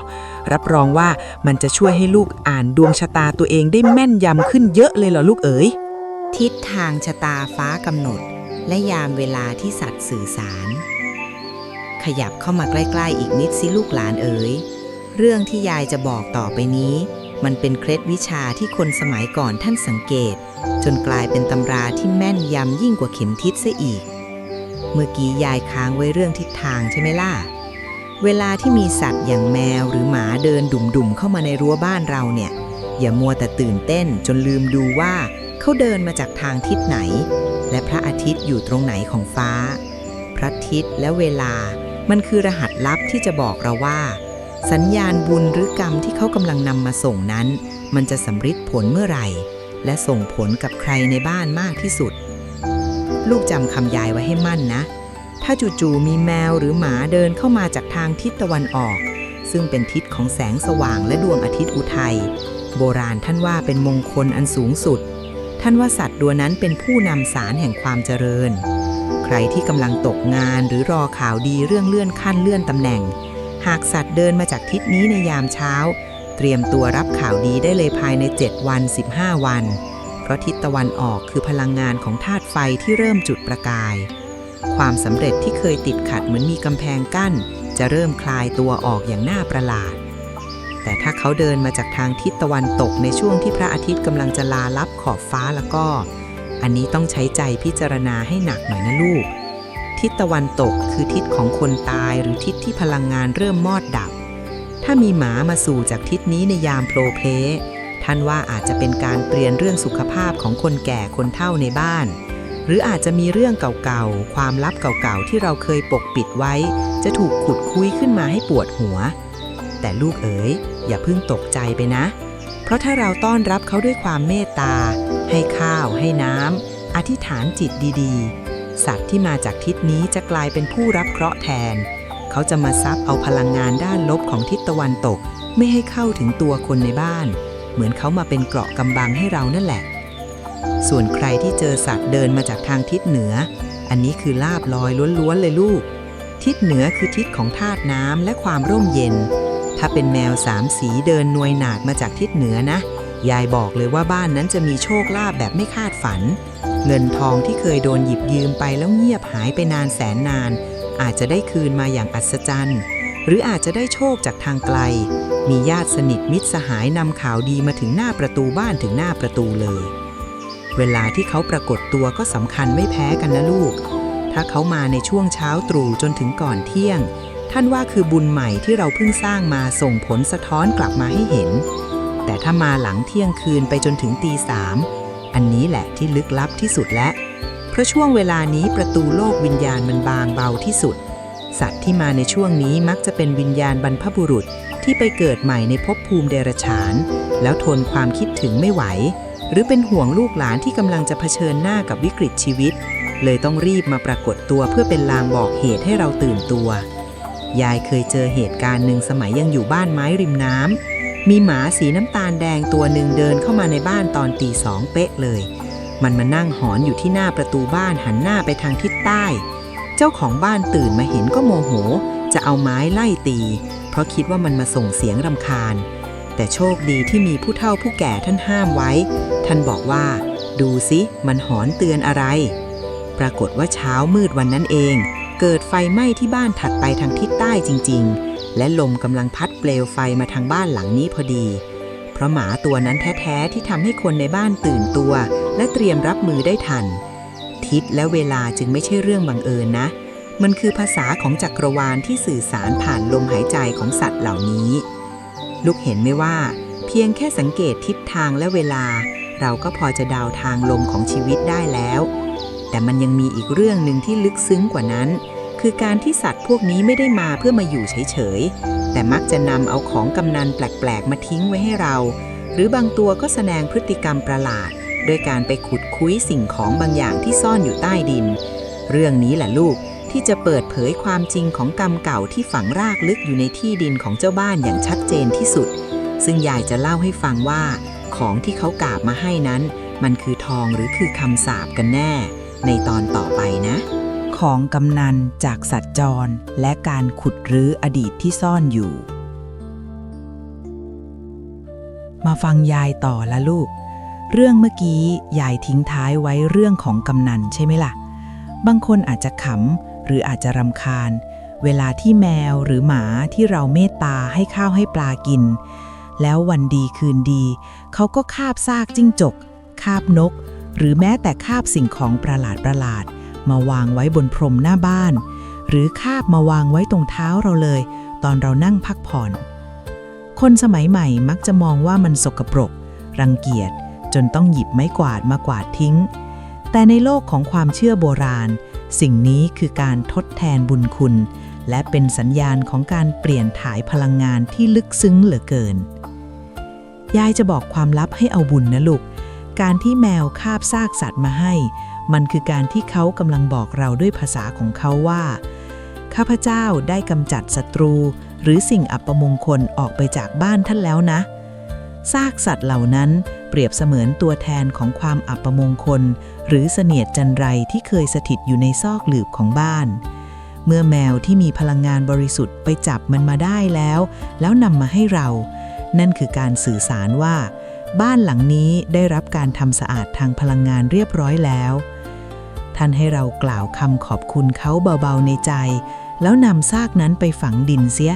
รับรองว่ามันจะช่วยให้ลูกอ่านดวงชะตาตัวเองได้แม่นยำขึ้นเยอะเลยเหรอลูกเอ๋ยทิศทางชะตาฟ้ากำหนดและยามเวลาที่สัตว์สื่อสารขยับเข้ามาใกล้ๆอีกนิดสิลูกหลานเอ๋ยเรื่องที่ยายจะบอกต่อไปนี้ มันเป็นเคล็ดวิชาที่คนสมัยก่อนท่านสังเกตจนกลายเป็นตำราที่แม่นยำยิ่งกว่าเข็มทิศซะอีกเมื่อกี้ยายค้างไว้เรื่องทิศทางใช่ไหมล่ะเวลาที่มีสัตว์อย่างแมวหรือหมาเดินดุ่มๆเข้ามาในรั้วบ้านเราเนี่ยอย่ามัวแต่ตื่นเต้นจนลืมดูว่าเขาเดินมาจากทางทิศไหนและพระอาทิตย์อยู่ตรงไหนของฟ้าพระอาทิตย์และเวลามันคือรหัสลับที่จะบอกเราว่าสัญญาณบุญหรือกรรมที่เขากำลังนำมาส่งนั้นมันจะสำฤทธิ์ผลเมื่อไหร่และส่งผลกับใครในบ้านมากที่สุดลูกจำคำยายไว้ให้มั่นนะถ้าจู่ๆมีแมวหรือหมาเดินเข้ามาจากทางทิศตะวันออกซึ่งเป็นทิศของแสงสว่างและดวงอาทิตย์อุทัยโบราณท่านว่าเป็นมงคลอันสูงสุดท่านว่าสัตว์ตัวนั้นเป็นผู้นำสารแห่งความเจริญใครที่กำลังตกงานหรือรอข่าวดีเรื่องเลื่อนขั้นเลื่อนตำแหน่งหากสัตว์เดินมาจากทิศนี้ในยามเช้าเตรียมตัวรับข่าวดีได้เลยภายใน7 วัน 15 วันเพราะทิศตะวันออกคือพลังงานของธาตุไฟที่เริ่มจุดประกายความสำเร็จที่เคยติดขัดเหมือนมีกำแพงกั้นจะเริ่มคลายตัวออกอย่างน่าประหลาดแต่ถ้าเขาเดินมาจากทางทิศตะวันตกในช่วงที่พระอาทิตย์กำลังจะลาลับขอบฟ้าแล้วก็อันนี้ต้องใช้ใจพิจารณาให้หนักหน่อยนะลูกทิศตะวันตกคือทิศของคนตายหรือทิศที่พลังงานเริ่มมอดดับถ้ามีหมามาสู่จากทิศนี้ในยามโปรเพลท่านว่าอาจจะเป็นการเตือนเรื่องสุขภาพของคนแก่คนเฒ่าในบ้านหรืออาจจะมีเรื่องเก่าๆความลับเก่าๆที่เราเคยปกปิดไว้จะถูกขุดคุยขึ้นมาให้ปวดหัวแต่ลูกเอ๋ยอย่าเพิ่งตกใจไปนะเพราะถ้าเราต้อนรับเขาด้วยความเมตตาให้ข้าวให้น้ำอธิษฐานจิตดีๆสัตว์ที่มาจากทิศนี้จะกลายเป็นผู้รับเคราะห์แทนเขาจะมาซับเอาพลังงานด้านลบของทิศตะวันตกไม่ให้เข้าถึงตัวคนในบ้านเหมือนเขามาเป็นเกราะกำบังให้เรานั่นแหละส่วนใครที่เจอสัตว์เดินมาจากทางทิศเหนืออันนี้คือลาภลอยล้วนๆเลยลูกทิศเหนือคือทิศของธาตุน้ำและความร่มเย็นถ้าเป็นแมว3 สีเดินนวยหนาดมาจากทิศเหนือนะยายบอกเลยว่าบ้านนั้นจะมีโชคลาภแบบไม่คาดฝันเงินทองที่เคยโดนหยิบยืมไปแล้วเงียบหายไปนานแสนนานอาจจะได้คืนมาอย่างอัศจรรย์หรืออาจจะได้โชคจากทางไกลมีญาติสนิทมิตรสหายนำข่าวดีมาถึงหน้าประตูบ้านถึงหน้าประตูเลยเวลาที่เขาปรากฏตัวก็สำคัญไม่แพ้กันนะลูกถ้าเขามาในช่วงเช้าตรู่จนถึงก่อนเที่ยงท่านว่าคือบุญใหม่ที่เราเพิ่งสร้างมาส่งผลสะท้อนกลับมาให้เห็นแต่ถ้ามาหลังเที่ยงคืนไปจนถึงตี 3อันนี้แหละที่ลึกลับที่สุดและเพราะช่วงเวลานี้ประตูโลกวิญญาณมันบางเบาที่สุดสัตว์ที่มาในช่วงนี้มักจะเป็นวิญญาณบรรพบุรุษที่ไปเกิดใหม่ในภพภูมิเดรัจฉานแล้วทนความคิดถึงไม่ไหวหรือเป็นห่วงลูกหลานที่กำลังจะเผชิญหน้ากับวิกฤตชีวิตเลยต้องรีบมาปรากฏตัวเพื่อเป็นลางบอกเหตุให้เราตื่นตัวยายเคยเจอเหตุการณ์หนึ่งสมัยยังอยู่บ้านไม้ริมน้ำมีหมาสีน้ำตาลแดงตัวหนึ่งเดินเข้ามาในบ้านตอนตี 2เป๊ะเลยมันมานั่งหอนอยู่ที่หน้าประตูบ้านหันหน้าไปทางทิศใต้เจ้าของบ้านตื่นมาเห็นก็โมโหจะเอาไม้ไล่ตีเพราะคิดว่ามันมาส่งเสียงรำคาญแต่โชคดีที่มีผู้เฒ่าผู้แก่ท่านห้ามไว้ท่านบอกว่าดูสิมันหอนเตือนอะไรปรากฏว่าเช้ามืดวันนั้นเองเกิดไฟไหม้ที่บ้านถัดไปทางทิศใต้จริงๆและลมกำลังพัดเปลวไฟมาทางบ้านหลังนี้พอดีเพราะหมาตัวนั้นแท้ๆที่ทำให้คนในบ้านตื่นตัวและเตรียมรับมือได้ทันทิศและเวลาจึงไม่ใช่เรื่องบังเอิญนะมันคือภาษาของจักรวาลที่สื่อสารผ่านลมหายใจของสัตว์เหล่านี้ลูกเห็นไหมว่าเพียงแค่สังเกตทิศทางและเวลาเราก็พอจะเดาทางลมของชีวิตได้แล้วแต่มันยังมีอีกเรื่องหนึ่งที่ลึกซึ้งกว่านั้นคือการที่สัตว์พวกนี้ไม่ได้มาเพื่อมาอยู่เฉยๆแต่มักจะนำเอาของกำนันแปลกๆมาทิ้งไว้ให้เราหรือบางตัวก็แสดงพฤติกรรมประหลาดโดยการไปขุดคุ้ยสิ่งของบางอย่างที่ซ่อนอยู่ใต้ดินเรื่องนี้แหละลูกที่จะเปิดเผยความจริงของกรรมเก่าที่ฝังรากลึกอยู่ในที่ดินของเจ้าบ้านอย่างชัดเจนที่สุดซึ่งยายจะเล่าให้ฟังว่าของที่เขากาบมาให้นั้นมันคือทองหรือคือคำสาปกันแน่ในตอนต่อไปนะของกำนันจากสัตว์จรและการขุดรื้ออดีตที่ซ่อนอยู่มาฟังยายต่อละลูกเรื่องเมื่อกี้ยายทิ้งท้ายไว้เรื่องของกำนันใช่ไหมล่ะบางคนอาจจะขำหรืออาจจะรำคาญเวลาที่แมวหรือหมาที่เราเมตตาให้ข้าวให้ปลากิน แล้ววันดีคืนดีเขาก็คาบซากจิ้งจกคาบนกหรือแม้แต่คาบสิ่งของประหลาดมาวางไว้บนพรมหน้าบ้านหรือคาบมาวางไว้ตรงเท้าเราเลยตอนเรานั่งพักผ่อนคนสมัยใหม่มักจะมองว่ามันสกปรกรังเกียจจนต้องหยิบไม้กวาดมากวาดทิ้งแต่ในโลกของความเชื่อโบราณสิ่งนี้คือการทดแทนบุญคุณและเป็นสัญญาณของการเปลี่ยนถ่ายพลังงานที่ลึกซึ้งเหลือเกินยายจะบอกความลับให้เอาบุญนะลูกการที่แมวคาบซากสัตว์มาให้มันคือการที่เขากำลังบอกเราด้วยภาษาของเขาว่าข้าพเจ้าได้กำจัดศัตรูหรือสิ่งอัปมงคลออกไปจากบ้านท่านแล้วนะซากสัตว์เหล่านั้นเปรียบเสมือนตัวแทนของความอัปมงคลหรือเสนียดจันไรที่เคยสถิตอยู่ในซอกหลืบของบ้านเมื่อแมวที่มีพลังงานบริสุทธิ์ไปจับมันมาได้แล้วนำมาให้เรานั่นคือการสื่อสารว่าบ้านหลังนี้ได้รับการทำสะอาดทางพลังงานเรียบร้อยแล้วท่านให้เรากล่าวคำขอบคุณเขาเบาๆในใจแล้วนำซากนั้นไปฝังดินเสีย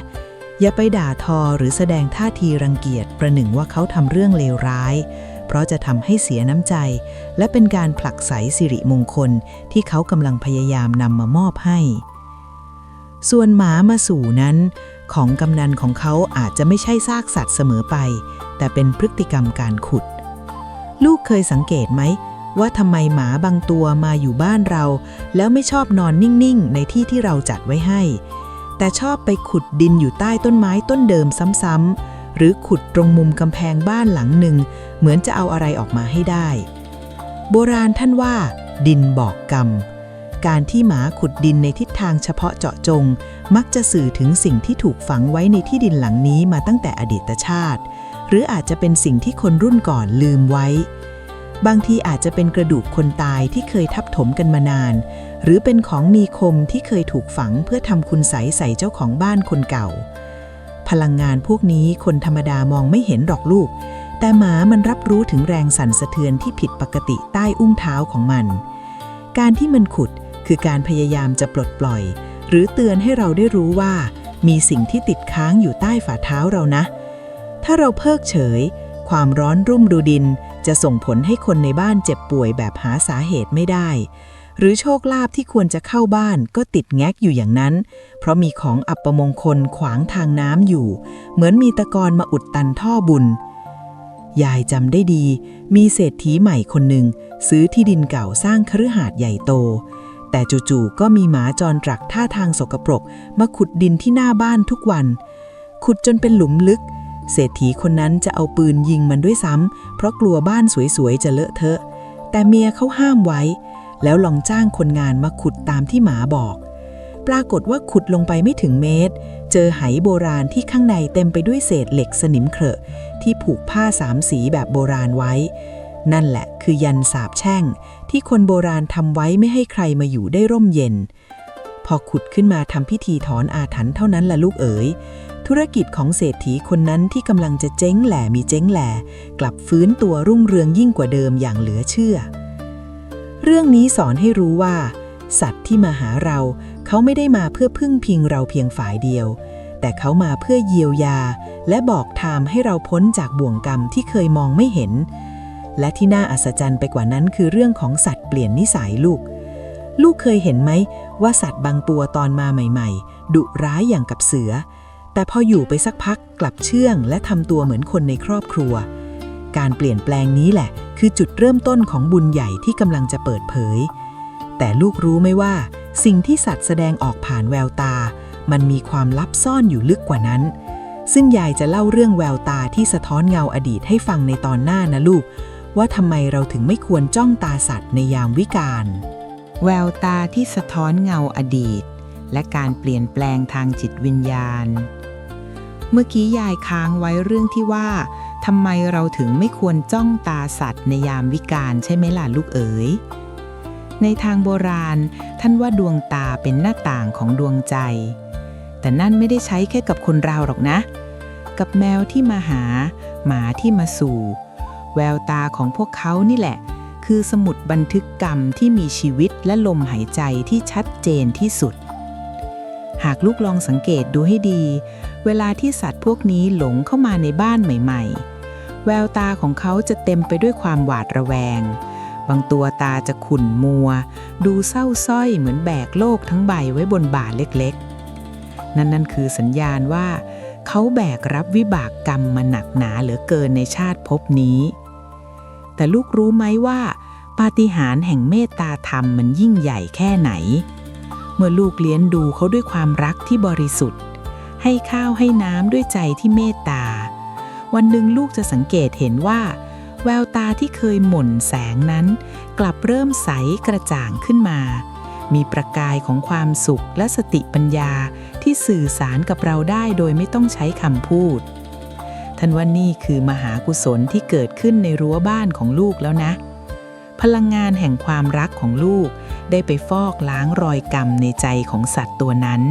อย่าไปด่าทอหรือแสดงท่าทีรังเกียจประหนึ่งว่าเขาทำเรื่องเลวร้ายเพราะจะทำให้เสียน้ำใจและเป็นการผลักไสสิริมงคลที่เขากำลังพยายามนำมามอบให้ส่วนหมามาสู่นั้นของกำนันของเขาอาจจะไม่ใช่ซากสัตว์เสมอไปแต่เป็นพฤติกรรมการขุดลูกเคยสังเกตไหมว่าทำไมหมาบางตัวมาอยู่บ้านเราแล้วไม่ชอบนอนนิ่งๆในที่ที่เราจัดไว้ให้แต่ชอบไปขุดดินอยู่ใต้ต้นไม้ต้นเดิมซ้ำๆหรือขุดตรงมุมกำแพงบ้านหลังหนึ่งเหมือนจะเอาอะไรออกมาให้ได้โบราณท่านว่าดินบอกกรรมการที่หมาขุดดินในทิศทางเฉพาะเจาะจงมักจะสื่อถึงสิ่งที่ถูกฝังไว้ในที่ดินหลังนี้มาตั้งแต่อดีตชาติหรืออาจจะเป็นสิ่งที่คนรุ่นก่อนลืมไว้บางทีอาจจะเป็นกระดูกคนตายที่เคยทับถมกันมานานหรือเป็นของมีคมที่เคยถูกฝังเพื่อทำคุณไสยใส่เจ้าของบ้านคนเก่าพลังงานพวกนี้คนธรรมดามองไม่เห็นหรอกลูกแต่หมามันรับรู้ถึงแรงสั่นสะเทือนที่ผิดปกติใต้อุ้งเท้าของมันการที่มันขุดคือการพยายามจะปลดปล่อยหรือเตือนให้เราได้รู้ว่ามีสิ่งที่ติดค้างอยู่ใต้ฝ่าเท้าเรานะถ้าเราเพิกเฉยความร้อนรุ่มดูดินจะส่งผลให้คนในบ้านเจ็บป่วยแบบหาสาเหตุไม่ได้หรือโชคลาภที่ควรจะเข้าบ้านก็ติดแงกอยู่อย่างนั้นเพราะมีของอัปมงคลขวางทางน้ำอยู่เหมือนมีตะกอนมาอุดตันท่อบุญยายจำได้ดีมีเศรษฐีใหม่คนหนึ่งซื้อที่ดินเก่าสร้างคฤหาสน์ใหญ่โตแต่จู่ๆก็มีหมาจรตรักท่าทางสกปรกมาขุดดินที่หน้าบ้านทุกวันขุดจนเป็นหลุมลึกเศรษฐีคนนั้นจะเอาปืนยิงมันด้วยซ้ำเพราะกลัวบ้านสวยๆจะเลอะเทอะแต่เมียเขาห้ามไว้แล้วลองจ้างคนงานมาขุดตามที่หมาบอกปรากฏว่าขุดลงไปไม่ถึงเมตรเจอไหโบราณที่ข้างในเต็มไปด้วยเศษเหล็กสนิมเคราะห์ที่ผูกผ้าสามสีแบบโบราณไว้นั่นแหละคือยันสาปแช่งที่คนโบราณทำไว้ไม่ให้ใครมาอยู่ได้ร่มเย็นพอขุดขึ้นมาทำพิธีถอนอาถรรพ์เท่านั้นล่ะลูกเอ๋ยธุรกิจของเศรษฐีคนนั้นที่กำลังจะเจ๊งแหล่มีเจ๊งแหล่กลับฟื้นตัวรุ่งเรืองยิ่งกว่าเดิมอย่างเหลือเชื่อเรื่องนี้สอนให้รู้ว่าสัตว์ที่มาหาเราเขาไม่ได้มาเพื่อพึ่งพิงเราเพียงฝ่ายเดียวแต่เขามาเพื่อเยียวยาและบอกทางให้เราพ้นจากบ่วงกรรมที่เคยมองไม่เห็นและที่น่าอัศจรรย์ไปกว่านั้นคือเรื่องของสัตว์เปลี่ยนนิสัยลูกเคยเห็นไหมว่าสัตว์บางตัวตอนมาใหม่ๆดุร้ายอย่างกับเสือแต่พออยู่ไปสักพักกลับเชื่องและทำตัวเหมือนคนในครอบครัวการเปลี่ยนแปลงนี้แหละคือจุดเริ่มต้นของบุญใหญ่ที่กำลังจะเปิดเผยแต่ลูกรู้ไหมว่าสิ่งที่สัตว์แสดงออกผ่านแววตามันมีความลับซ่อนอยู่ลึกกว่านั้นซึ่งยายจะเล่าเรื่องแววตาที่สะท้อนเงาอดีตให้ฟังในตอนหน้านะลูกว่าทำไมเราถึงไม่ควรจ้องตาสัตว์ในยามวิกาลแววตาที่สะท้อนเงาอดีตและการเปลี่ยนแปลงทางจิตวิญญาณเมื่อกี้ยายค้างไว้เรื่องที่ว่าทำไมเราถึงไม่ควรจ้องตาสัตว์ในยามวิกาลใช่ไหมล่ะลูกเอ๋ยในทางโบราณท่านว่าดวงตาเป็นหน้าต่างของดวงใจแต่นั่นไม่ได้ใช้แค่กับคนเราหรอกนะกับแมวที่มาหาหมาที่มาสู่แววตาของพวกเขานี่แหละคือสมุดบันทึกกรรมที่มีชีวิตและลมหายใจที่ชัดเจนที่สุดหากลูกลองสังเกตดูให้ดี เวลาที่สัตว์พวกนี้หลงเข้ามาในบ้านใหม่ๆแววตาของเขาจะเต็มไปด้วยความหวาดระแวงบางตัวตาจะขุ่นมัวดูเศร้าส้อยเหมือนแบกโลกทั้งใบไว้บนบ่าเล็กๆนั่นคือสัญญาณว่าเขาแบกรับวิบากกรรมมาหนักหนาเหลือเกินในชาติภพนี้แต่ลูกรู้ไหมว่าปาฏิหาริย์แห่งเมตตาธรรมมันยิ่งใหญ่แค่ไหนเมื่อลูกเลี้ยงดูเขาด้วยความรักที่บริสุทธิ์ให้ข้าวให้น้ำด้วยใจที่เมตตาวันหนึ่งลูกจะสังเกตเห็นว่าแววตาที่เคยหม่นแสงนั้นกลับเริ่มใสกระจ่างขึ้นมามีประกายของความสุขและสติปัญญาที่สื่อสารกับเราได้โดยไม่ต้องใช้คำพูดท่านว่านี่คือมหากุศลที่เกิดขึ้นในรั้วบ้านของลูกแล้วนะพลังงานแห่งความรักของลูกได้ไปฟอกล้างรอยกรรมในใจของสัตว์ตัวนั้น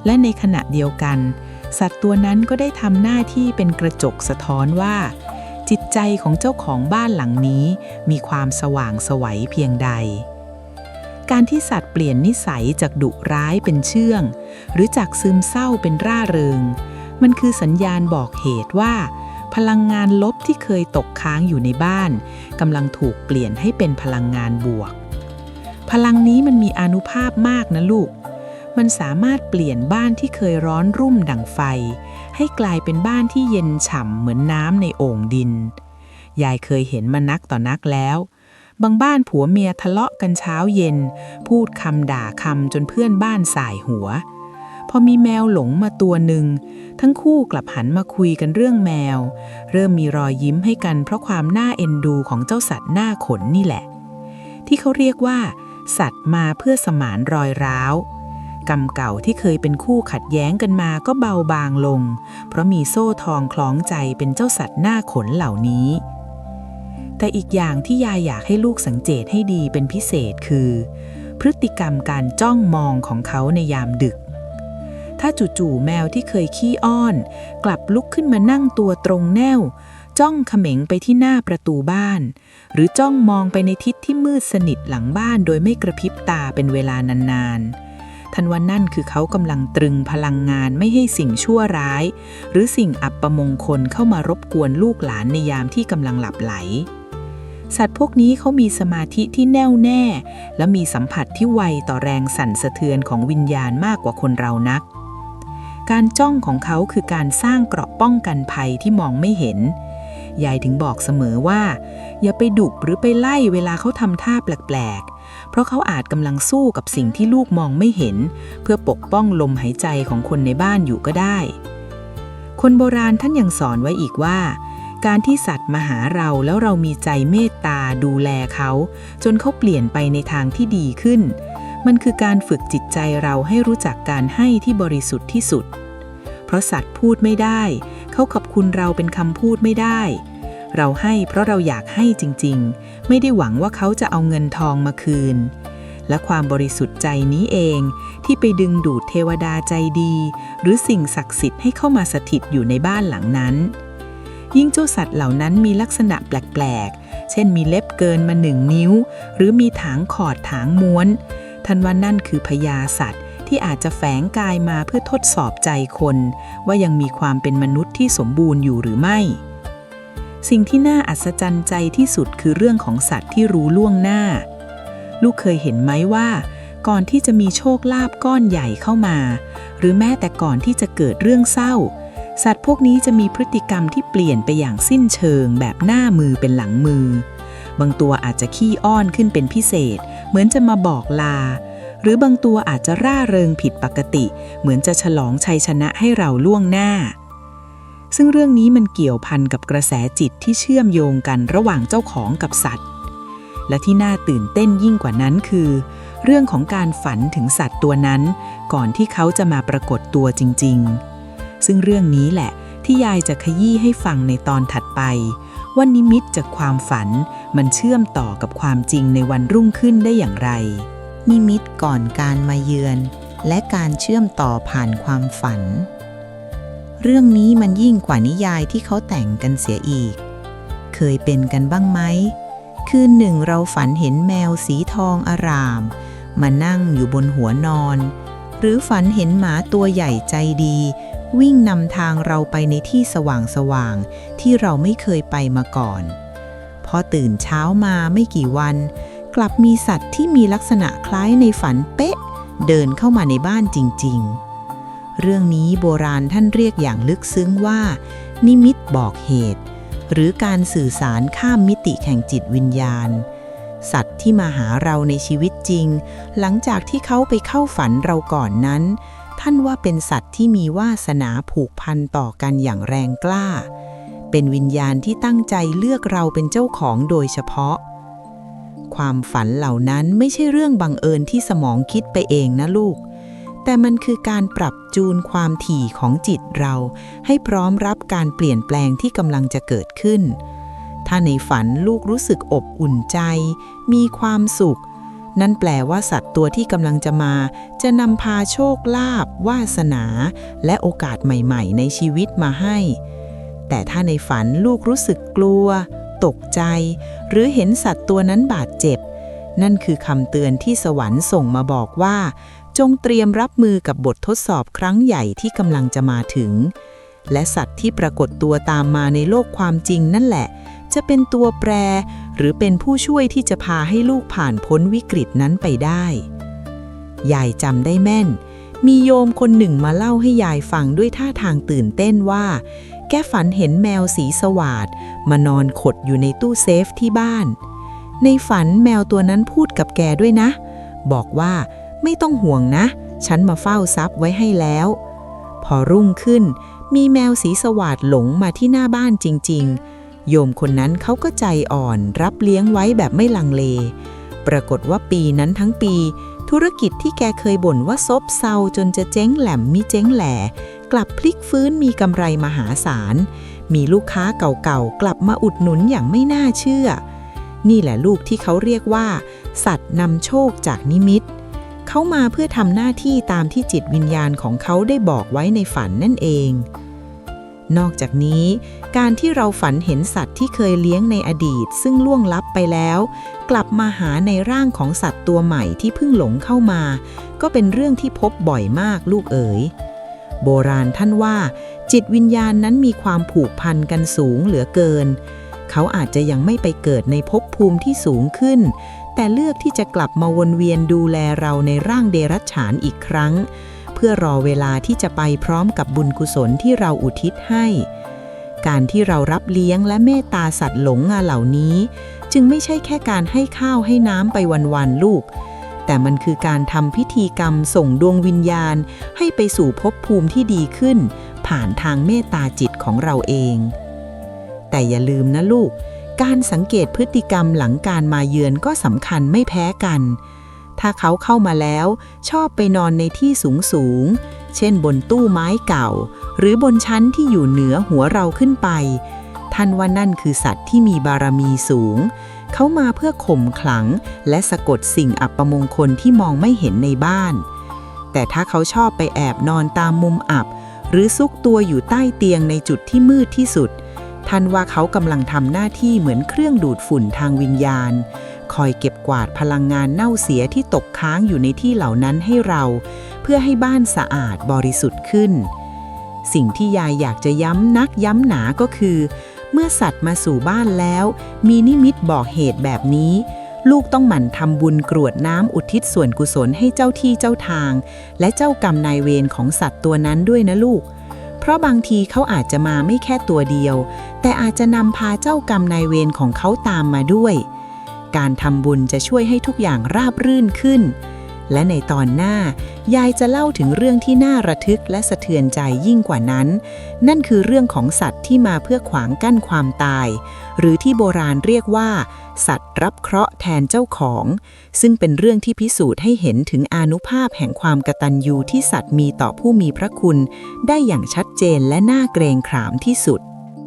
และในขณะเดียวกันสัตว์ตัวนั้นก็ได้ทำหน้าที่เป็นกระจกสะท้อนว่าจิตใจของเจ้าของบ้านหลังนี้มีความสว่างไสวเพียงใดการที่สัตว์เปลี่ยนนิสัยจากดุร้ายเป็นเชื่องหรือจากซึมเศร้าเป็นร่าเริงมันคือสัญญาณบอกเหตุว่าพลังงานลบที่เคยตกค้างอยู่ในบ้านกำลังถูกเปลี่ยนให้เป็นพลังงานบวกพลังนี้มันมีอานุภาพมากนะลูกมันสามารถเปลี่ยนบ้านที่เคยร้อนรุ่มดั่งไฟให้กลายเป็นบ้านที่เย็นฉ่ำเหมือนน้ำในโอ่งดินยายเคยเห็นมานักต่อนักแล้วบางบ้านผัวเมียทะเลาะกันเช้าเย็นพูดคำด่าคำจนเพื่อนบ้านส่ายหัวพอมีแมวหลงมาตัวหนึ่งทั้งคู่กลับหันมาคุยกันเรื่องแมวเริ่มมีรอยยิ้มให้กันเพราะความน่าเอ็นดูของเจ้าสัตว์หน้าขนนี่แหละที่เขาเรียกว่าสัตว์มาเพื่อสมานรอยร้าวกรรมเก่าที่เคยเป็นคู่ขัดแย้งกันมาก็เบาบางลงเพราะมีโซ่ทองคล้องใจเป็นเจ้าสัตว์หน้าขนเหล่านี้แต่อีกอย่างที่ยายอยากให้ลูกสังเกตให้ดีเป็นพิเศษคือพฤติกรรมการจ้องมองของเขาในยามดึกถ้าจู่ๆแมวที่เคยขี้อ้อนกลับลุกขึ้นมานั่งตัวตรงแนวจ้องเขม็งไปที่หน้าประตูบ้านหรือจ้องมองไปในทิศที่มืดสนิทหลังบ้านโดยไม่กระพริบตาเป็นเวลานานๆทันวันนั่นคือเขากำลังตรึงพลังงานไม่ให้สิ่งชั่วร้ายหรือสิ่งอัปมงคลเข้ามารบกวนลูกหลานในยามที่กำลังหลับไหลสัตว์พวกนี้เขามีสมาธิที่แน่วแน่และมีสัมผัสที่ไวต่อแรงสั่นสะเทือนของวิญญาณมากกว่าคนเรานักการจ้องของเขาคือการสร้างเกราะป้องกันภัยที่มองไม่เห็นยายถึงบอกเสมอว่าอย่าไปดุหรือไปไล่เวลาเขาทำท่าแปลกๆเพราะเขาอาจกำลังสู้กับสิ่งที่ลูกมองไม่เห็นเพื่อปกป้องลมหายใจของคนในบ้านอยู่ก็ได้คนโบราณท่านยังสอนไว้อีกว่าการที่สัตว์มาหาเราแล้วเรามีใจเมตตาดูแลเขาจนเขาเปลี่ยนไปในทางที่ดีขึ้นมันคือการฝึกจิตใจเราให้รู้จักการให้ที่บริสุทธิ์ที่สุดเพราะสัตว์พูดไม่ได้เขาขอบคุณเราเป็นคำพูดไม่ได้เราให้เพราะเราอยากให้จริงๆไม่ได้หวังว่าเขาจะเอาเงินทองมาคืนและความบริสุทธิ์ใจนี้เองที่ไปดึงดูดเทวดาใจดีหรือสิ่งศักดิ์สิทธิ์ให้เข้ามาสถิตอยู่ในบ้านหลังนั้นยิ่งเจ้าสัตว์เหล่านั้นมีลักษณะแปลกๆเช่นมีเล็บเกินมา1 นิ้วหรือมีถางขอดถางม้วนท่านว่านั่นคือพญาสัตว์ที่อาจจะแฝงกายมาเพื่อทดสอบใจคนว่ายังมีความเป็นมนุษย์ที่สมบูรณ์อยู่หรือไม่สิ่งที่น่าอัศจรรย์ใจที่สุดคือเรื่องของสัตว์ที่รู้ล่วงหน้าลูกเคยเห็นไหมว่าก่อนที่จะมีโชคลาภก้อนใหญ่เข้ามาหรือแม้แต่ก่อนที่จะเกิดเรื่องเศร้าสัตว์พวกนี้จะมีพฤติกรรมที่เปลี่ยนไปอย่างสิ้นเชิงแบบหน้ามือเป็นหลังมือบางตัวอาจจะขี้อ้อนขึ้นเป็นพิเศษเหมือนจะมาบอกลาหรือบางตัวอาจจะร่าเริงผิดปกติเหมือนจะฉลองชัยชนะให้เราล่วงหน้าซึ่งเรื่องนี้มันเกี่ยวพันกับกระแสจิตที่เชื่อมโยงกันระหว่างเจ้าของกับสัตว์และที่น่าตื่นเต้นยิ่งกว่านั้นคือเรื่องของการฝันถึงสัตว์ตัวนั้นก่อนที่เขาจะมาปรากฏตัวจริงๆซึ่งเรื่องนี้แหละที่ยายจะขยี้ให้ฟังในตอนถัดไปว่านิมิตจากความฝันมันเชื่อมต่อกับความจริงในวันรุ่งขึ้นได้อย่างไรนิมิตก่อนการมาเยือนและการเชื่อมต่อผ่านความฝันเรื่องนี้มันยิ่งกว่านิยายที่เขาแต่งกันเสียอีกเคยเป็นกันบ้างไหมคืนหนึ่งเราฝันเห็นแมวสีทองอร่ามมานั่งอยู่บนหัวนอนหรือฝันเห็นหมาตัวใหญ่ใจดี วิ่งนำทางเราไปในที่สว่างๆที่เราไม่เคยไปมาก่อนพอตื่นเช้ามาไม่กี่วันกลับมีสัตว์ที่มีลักษณะคล้ายในฝันเป๊ะเดินเข้ามาในบ้านจริงๆเรื่องนี้โบราณท่านเรียกอย่างลึกซึ้งว่านิมิตบอกเหตุหรือการสื่อสารข้ามมิติแห่งจิตวิญญาณสัตว์ที่มาหาเราในชีวิตจริงหลังจากที่เขาไปเข้าฝันเราก่อนนั้นท่านว่าเป็นสัตว์ที่มีวาสนาผูกพันต่อกันอย่างแรงกล้าเป็นวิญญาณที่ตั้งใจเลือกเราเป็นเจ้าของโดยเฉพาะความฝันเหล่านั้นไม่ใช่เรื่องบังเอิญที่สมองคิดไปเองนะลูกแต่มันคือการปรับจูนความถี่ของจิตเราให้พร้อมรับการเปลี่ยนแปลงที่กำลังจะเกิดขึ้นถ้าในฝันลูกรู้สึกอบอุ่นใจมีความสุขนั่นแปลว่าสัตว์ตัวที่กำลังจะมาจะนำพาโชคลาภวาสนาและโอกาสใหม่ๆในชีวิตมาให้แต่ถ้าในฝันลูกรู้สึกกลัวตกใจหรือเห็นสัตว์ตัวนั้นบาดเจ็บนั่นคือคำเตือนที่สวรรค์ส่งมาบอกว่าจงเตรียมรับมือกับบททดสอบครั้งใหญ่ที่กำลังจะมาถึงและสัตว์ที่ปรากฏตัวตามมาในโลกความจริงนั่นแหละจะเป็นตัวแปรหรือเป็นผู้ช่วยที่จะพาให้ลูกผ่านพ้นวิกฤตนั้นไปได้ยายจำได้แม่นมีโยมคนหนึ่งมาเล่าให้ยายฟังด้วยท่าทางตื่นเต้นว่าแกฝันเห็นแมวสีสวาดมานอนขดอยู่ในตู้เซฟที่บ้านในฝันแมวตัวนั้นพูดกับแกด้วยนะบอกว่าไม่ต้องห่วงนะฉันมาเฝ้าทรัพย์ไว้ให้แล้วพอรุ่งขึ้นมีแมวสีสวาดหลงมาที่หน้าบ้านจริงๆโยมคนนั้นเขาก็ใจอ่อนรับเลี้ยงไว้แบบไม่ลังเลปรากฏว่าปีนั้นทั้งปีธุรกิจที่แกเคยบ่นว่าซบเซาจนจะเจ๊งแหลมมิเจ๊งแหล่กลับพลิกฟื้นมีกำไรมหาศาลมีลูกค้าเก่าๆกลับมาอุดหนุนอย่างไม่น่าเชื่อนี่แหละลูกที่เขาเรียกว่าสัตว์นำโชคจากนิมิตเขามาเพื่อทำหน้าที่ตามที่จิตวิญญาณของเขาได้บอกไว้ในฝันนั่นเองนอกจากนี้การที่เราฝันเห็นสัตว์ที่เคยเลี้ยงในอดีตซึ่งล่วงลับไปแล้วกลับมาหาในร่างของสัตว์ตัวใหม่ที่เพิ่งหลงเข้ามาก็เป็นเรื่องที่พบบ่อยมากลูกเอ๋ยโบราณท่านว่าจิตวิญญาณนั้นมีความผูกพันกันสูงเหลือเกินเขาอาจจะยังไม่ไปเกิดในภพภูมิที่สูงขึ้นแต่เลือกที่จะกลับมาวนเวียนดูแลเราในร่างเดรัจฉานอีกครั้งเพื่อรอเวลาที่จะไปพร้อมกับบุญกุศลที่เราอุทิศให้การที่เรารับเลี้ยงและเมตตาสัตว์หลงเหล่านี้จึงไม่ใช่แค่การให้ข้าวให้น้ำไปวันๆลูกแต่มันคือการทำพิธีกรรมส่งดวงวิญญาณให้ไปสู่ภพภูมิที่ดีขึ้นผ่านทางเมตตาจิตของเราเองแต่อย่าลืมนะลูกการสังเกตพฤติกรรมหลังการมาเยือนก็สำคัญไม่แพ้กันถ้าเขาเข้ามาแล้วชอบไปนอนในที่สูงเช่นบนตู้ไม้เก่าหรือบนชั้นที่อยู่เหนือหัวเราขึ้นไปท่านว่านั่นคือสัตว์ที่มีบารมีสูงเขามาเพื่อข่มขลังและสะกดสิ่งอัปมงคลที่มองไม่เห็นในบ้านแต่ถ้าเขาชอบไปแอบนอนตามมุมอับหรือซุกตัวอยู่ใต้เตียงในจุดที่มืดที่สุดท่านว่าเขากำลังทำหน้าที่เหมือนเครื่องดูดฝุ่นทางวิญญาณคอยเก็บกวาดพลังงานเน่าเสียที่ตกค้างอยู่ในที่เหล่านั้นให้เราเพื่อให้บ้านสะอาดบริสุทธิ์ขึ้นสิ่งที่ยายอยากจะย้ำนักย้ำหนาก็คือเมื่อสัตว์มาสู่บ้านแล้วมีนิมิตบอกเหตุแบบนี้ลูกต้องหมั่นทำบุญกรวดน้ำอุทิศส่วนกุศลให้เจ้าที่เจ้าทางและเจ้ากรรมนายเวรของสัตว์ตัวนั้นด้วยนะลูกเพราะบางทีเขาอาจจะมาไม่แค่ตัวเดียวแต่อาจจะนำพาเจ้ากรรมนายเวรของเขาตามมาด้วยการทำบุญจะช่วยให้ทุกอย่างราบรื่นขึ้นและในตอนหน้ายายจะเล่าถึงเรื่องที่น่าระทึกและสะเทือนใจยิ่งกว่านั้นนั่นคือเรื่องของสัตว์ที่มาเพื่อขวางกั้นความตายหรือที่โบราณเรียกว่าสัตว์รับเคราะห์แทนเจ้าของซึ่งเป็นเรื่องที่พิสูจน์ให้เห็นถึงอานุภาพแห่งความกตัญญูที่สัตว์มีต่อผู้มีพระคุณได้อย่างชัดเจนและน่าเกรงขามที่สุด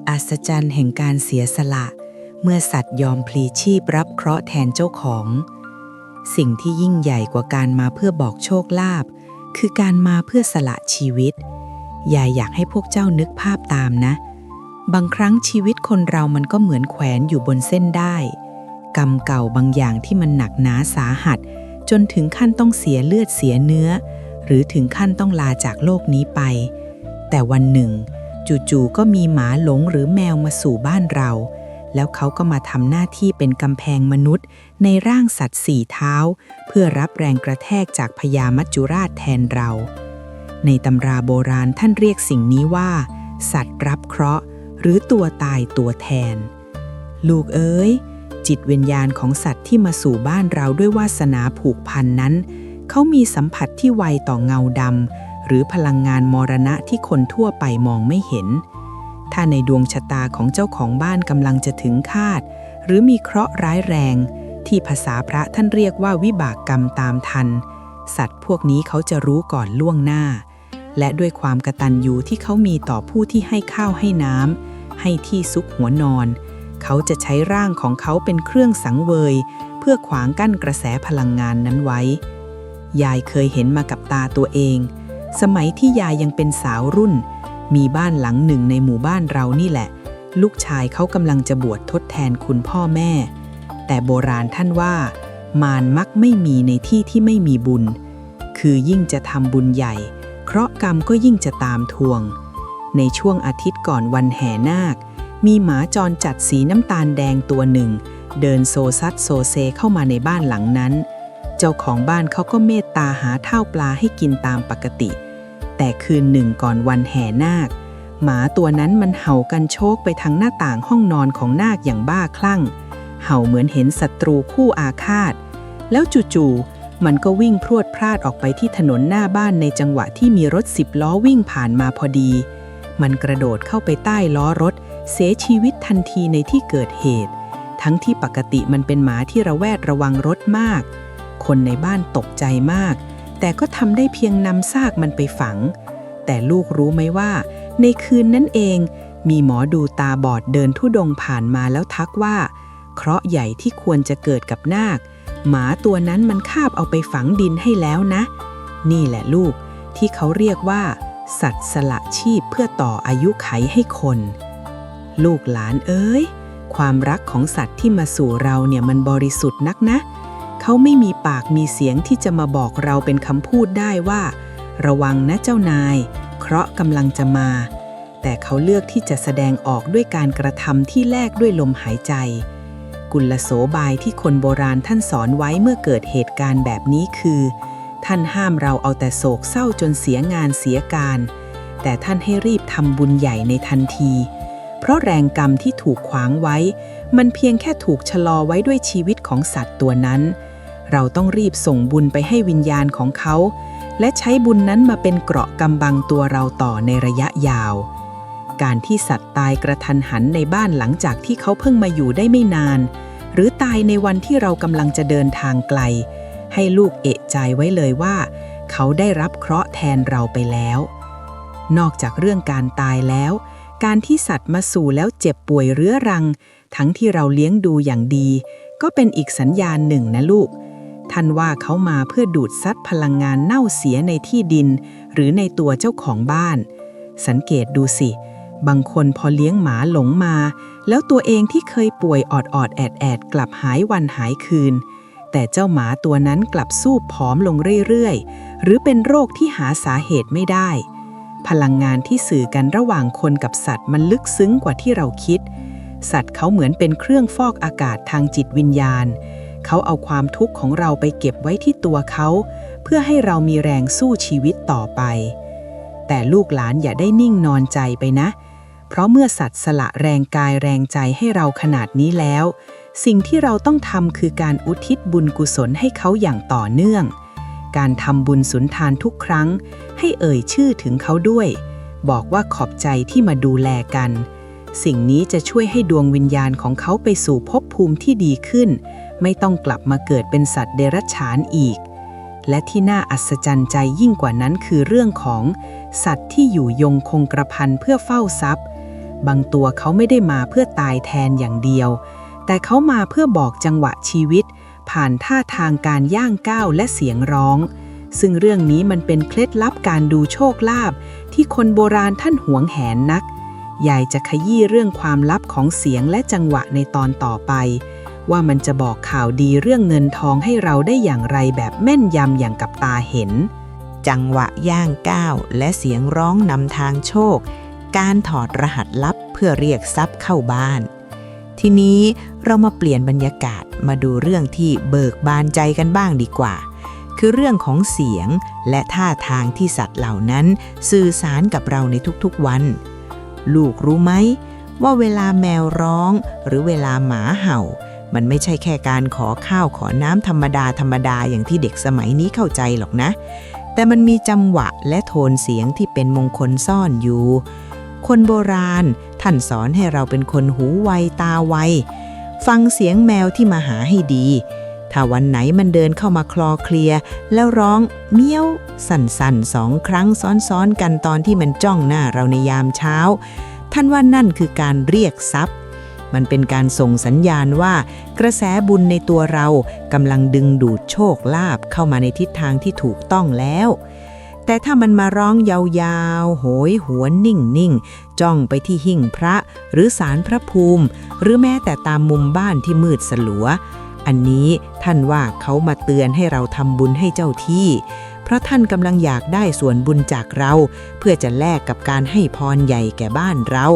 อัศจรรย์แห่งการเสียสละเมื่อสัตว์ยอมพลีชีพรับเคราะห์แทนเจ้าของสิ่งที่ยิ่งใหญ่กว่าการมาเพื่อบอกโชคลาภคือการมาเพื่อสละชีวิตยายอยากให้พวกเจ้านึกภาพตามนะบางครั้งชีวิตคนเรามันก็เหมือนแขวนอยู่บนเส้นได้กรรมเก่าบางอย่างที่มันหนักหนาสาหัสจนถึงขั้นต้องเสียเลือดเสียเนื้อหรือถึงขั้นต้องลาจากโลกนี้ไป แต่วันหนึ่งจู่ๆก็มีหมาหลงหรือแมวมาสู่บ้านเราแล้วเขาก็มาทำหน้าที่เป็นกำแพงมนุษย์ในร่างสัตว์4 เท้าเพื่อรับแรงกระแทกจากพญามัจจุราชแทนเราในตำราโบราณท่านเรียกสิ่งนี้ว่าสัตว์รับเคราะห์หรือตัวตายตัวแทนลูกเอ๋ยจิตวิญญาณของสัตว์ที่มาสู่บ้านเราด้วยวาสนาผูกพันนั้นเขามีสัมผัสที่ไวต่อเงาดำหรือพลังงานมรณะที่คนทั่วไปมองไม่เห็นถ้าในดวงชะตาของเจ้าของบ้านกำลังจะถึงคาดหรือมีเคราะห์ร้ายแรงที่ภาษาพระท่านเรียกว่าวิบากกรรมตามทันสัตว์พวกนี้เขาจะรู้ก่อนล่วงหน้าและด้วยความกตัญญูที่เขามีต่อผู้ที่ให้ข้าวให้น้ำให้ที่ซุกหัวนอนเขาจะใช้ร่างของเขาเป็นเครื่องสังเวยเพื่อขวางกั้นกระแสพลังงานนั้นไว้ยายเคยเห็นมากับตาตัวเองสมัยที่ยายยังเป็นสาวรุ่นมีบ้านหลังหนึ่งในหมู่บ้านเรานี่แหละลูกชายเขากำลังจะบวชทดแทนคุณพ่อแม่แต่โบราณท่านว่ามารมักไม่มีในที่ที่ไม่มีบุญคือยิ่งจะทำบุญใหญ่เคราะห์กรรมก็ยิ่งจะตามทวงในช่วงอาทิตย์ก่อนวันแห่นาคมีหมาจรจัดสีน้ำตาลแดงตัวหนึ่งเดินโซซัดโซเซเข้ามาในบ้านหลังนั้นเจ้าของบ้านเขาก็เมตตาหาข้าวปลาให้กินตามปกติแต่คืนหนึ่งก่อนวันแห่นาคหมาตัวนั้นมันเห่ากันโชกไปทางหน้าต่างห้องนอนของนาคอย่างบ้าคลั่งเห่าเหมือนเห็นศัตรูคู่อาฆาตแล้วจู่ๆมันก็วิ่งพรวดพลาดออกไปที่ถนนหน้าบ้านในจังหวะที่มีรถ10 ล้อวิ่งผ่านมาพอดีมันกระโดดเข้าไปใต้ล้อรถเสียชีวิตทันทีในที่เกิดเหตุทั้งที่ปกติมันเป็นหมาที่ระแวดระวังรถมากคนในบ้านตกใจมากแต่ก็ทำได้เพียงนำซากมันไปฝังแต่ลูกรู้ไหมว่าในคืนนั้นเองมีหมอดูตาบอดเดินธุดงค์ผ่านมาแล้วทักว่าเคราะห์ใหญ่ที่ควรจะเกิดกับนาคหมาตัวนั้นมันคาบเอาไปฝังดินให้แล้วนะนี่แหละลูกที่เขาเรียกว่าสัตว์สละชีพเพื่อต่ออายุไขให้คนลูกหลานเอ้ยความรักของสัตว์ที่มาสู่เราเนี่ยมันบริสุทธิ์นักนะเขาไม่มีปากมีเสียงที่จะมาบอกเราเป็นคำพูดได้ว่าระวังนะเจ้านายเคราะห์กำลังจะมาแต่เขาเลือกที่จะแสดงออกด้วยการกระทำที่แลกด้วยลมหายใจกุลโสบายที่คนโบราณท่านสอนไว้เมื่อเกิดเหตุการณ์แบบนี้คือท่านห้ามเราเอาแต่โศกเศร้าจนเสียงานเสียการแต่ท่านให้รีบทำบุญใหญ่ในทันทีเพราะแรงกรรมที่ถูกขวางไว้มันเพียงแค่ถูกชะลอไว้ด้วยชีวิตของสัตว์ตัวนั้นเราต้องรีบส่งบุญไปให้วิญญาณของเขาและใช้บุญนั้นมาเป็นเกราะกำบังตัวเราต่อในระยะยาวการที่สัตว์ตายกระทันหันในบ้านหลังจากที่เขาเพิ่งมาอยู่ได้ไม่นานหรือตายในวันที่เรากำลังจะเดินทางไกลให้ลูกเอะใจไว้เลยว่าเขาได้รับเคราะห์แทนเราไปแล้วนอกจากเรื่องการตายแล้วการที่สัตว์มาสู่แล้วเจ็บป่วยเรื้อรังทั้งที่เราเลี้ยงดูอย่างดีก็เป็นอีกสัญญาณหนึ่งนะลูกท่านว่าเขามาเพื่อดูดซัดพลังงานเน่าเสียในที่ดินหรือในตัวเจ้าของบ้านสังเกตดูสิบางคนพอเลี้ยงหมาหลงมาแล้วตัวเองที่เคยป่วยออดแอดกลับหายวันหายคืนแต่เจ้าหมาตัวนั้นกลับสู้ผอมลงเรื่อยๆหรือเป็นโรคที่หาสาเหตุไม่ได้พลังงานที่สื่อกันระหว่างคนกับสัตว์มันลึกซึ้งกว่าที่เราคิดสัตว์เขาเหมือนเป็นเครื่องฟอกอากาศทางจิตวิญญาณเขาเอาความทุกข์ของเราไปเก็บไว้ที่ตัวเขาเพื่อให้เรามีแรงสู้ชีวิตต่อไปแต่ลูกหลานอย่าได้นิ่งนอนใจไปนะเพราะเมื่อสัตว์สละแรงกายแรงใจให้เราขนาดนี้แล้วสิ่งที่เราต้องทำคือการอุทิศบุญกุศลให้เขาอย่างต่อเนื่องการทำบุญสุนทานทุกครั้งให้เอ่ยชื่อถึงเขาด้วยบอกว่าขอบใจที่มาดูแลกันสิ่งนี้จะช่วยให้ดวงวิญญาณของเขาไปสู่ภพภูมิที่ดีขึ้นไม่ต้องกลับมาเกิดเป็นสัตว์เดรัจฉานอีกและที่น่าอัศจรรย์ใจยิ่งกว่านั้นคือเรื่องของสัตว์ที่อยู่ยงคงกระพันเพื่อเฝ้าทรัพย์บางตัวเขาไม่ได้มาเพื่อตายแทนอย่างเดียวแต่เขามาเพื่อบอกจังหวะชีวิตผ่านท่าทางการย่างก้าวและเสียงร้องซึ่งเรื่องนี้มันเป็นเคล็ดลับการดูโชคลาภที่คนโบราณท่านหวงแหนนักยายจะขยี้เรื่องความลับของเสียงและจังหวะในตอนต่อไปว่ามันจะบอกข่าวดีเรื่องเงินทองให้เราได้อย่างไรแบบแม่นยำอย่างกับตาเห็น จังหวะย่างก้าวและเสียงร้องนำทางโชคการถอดรหัสลับเพื่อเรียกทรัพย์เข้าบ้านทีนี้เรามาเปลี่ยนบรรยากาศมาดูเรื่องที่เบิกบานใจกันบ้างดีกว่าคือเรื่องของเสียงและท่าทางที่สัตว์เหล่านั้นสื่อสารกับเราในทุกๆวันลูกรู้ไหมว่าเวลาแมวร้องหรือเวลาหมาเห่ามันไม่ใช่แค่การขอข้าวขอน้ำธรรมดาอย่างที่เด็กสมัยนี้เข้าใจหรอกนะแต่มันมีจังหวะและโทนเสียงที่เป็นมงคลซ่อนอยู่คนโบราณท่านสอนให้เราเป็นคนหูไวตาไวฟังเสียงแมวที่มาหาให้ดีถ้าวันไหนมันเดินเข้ามาคลอเคลียแล้วร้องเมี้ยวสั่นๆ2 ครั้งซ้อนๆกันตอนที่มันจ้องหน้าเราในยามเช้าท่านว่านั่นคือการเรียกทรัพย์มันเป็นการส่งสัญญาณว่ากระแสบุญในตัวเรากำลังดึงดูดโชคลาภเข้ามาในทิศทางที่ถูกต้องแล้วแต่ถ้ามันมาร้องยาวๆโหยหวนนิ่งๆจ้องไปที่หิ้งพระหรือศาลพระภูมิหรือแม้แต่ตามมุมบ้านที่มืดสลัวอันนี้ท่านว่าเขามาเตือนให้เราทำบุญให้เจ้าที่เพราะท่านกำลังอยากได้ส่วนบุญจากเราเพื่อจะแลกกับการให้พรใหญ่แก่บ้านเรา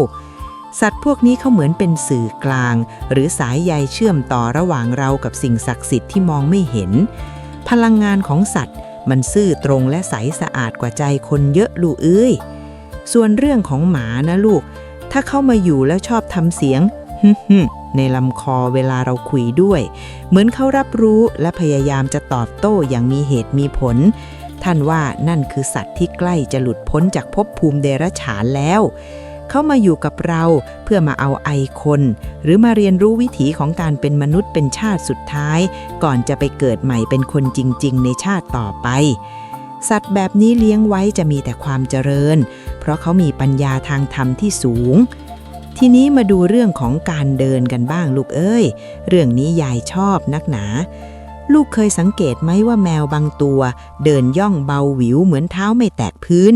สัตว์พวกนี้เขาเหมือนเป็นสื่อกลางหรือสายใยเชื่อมต่อระหว่างเรากับสิ่งศักดิ์สิทธิ์ที่มองไม่เห็นพลังงานของสัตว์มันซื่อตรงและใสสะอาดกว่าใจคนเยอะลูกเอ้ยส่วนเรื่องของหมานะลูกถ้าเข้ามาอยู่แล้วชอบทำเสียงฮึในลำคอเวลาเราคุยด้วยเหมือนเขารับรู้และพยายามจะตอบโต้อย่างมีเหตุมีผลท่านว่านั่นคือสัตว์ที่ใกล้จะหลุดพ้นจากภพภูมิเดรัจฉานแล้วเขามาอยู่กับเราเพื่อมาเอาไอคนหรือมาเรียนรู้วิถีของการเป็นมนุษย์เป็นชาติสุดท้ายก่อนจะไปเกิดใหม่เป็นคนจริงๆในชาติต่อไปสัตว์แบบนี้เลี้ยงไว้จะมีแต่ความเจริญเพราะเขามีปัญญาทางธรรมที่สูงทีนี้มาดูเรื่องของการเดินกันบ้างลูกเอ้ยเรื่องนี้ยายชอบนักหนาลูกเคยสังเกตไหมว่าแมวบางตัวเดินย่องเบาหวิวเหมือนเท้าไม่แตะพื้น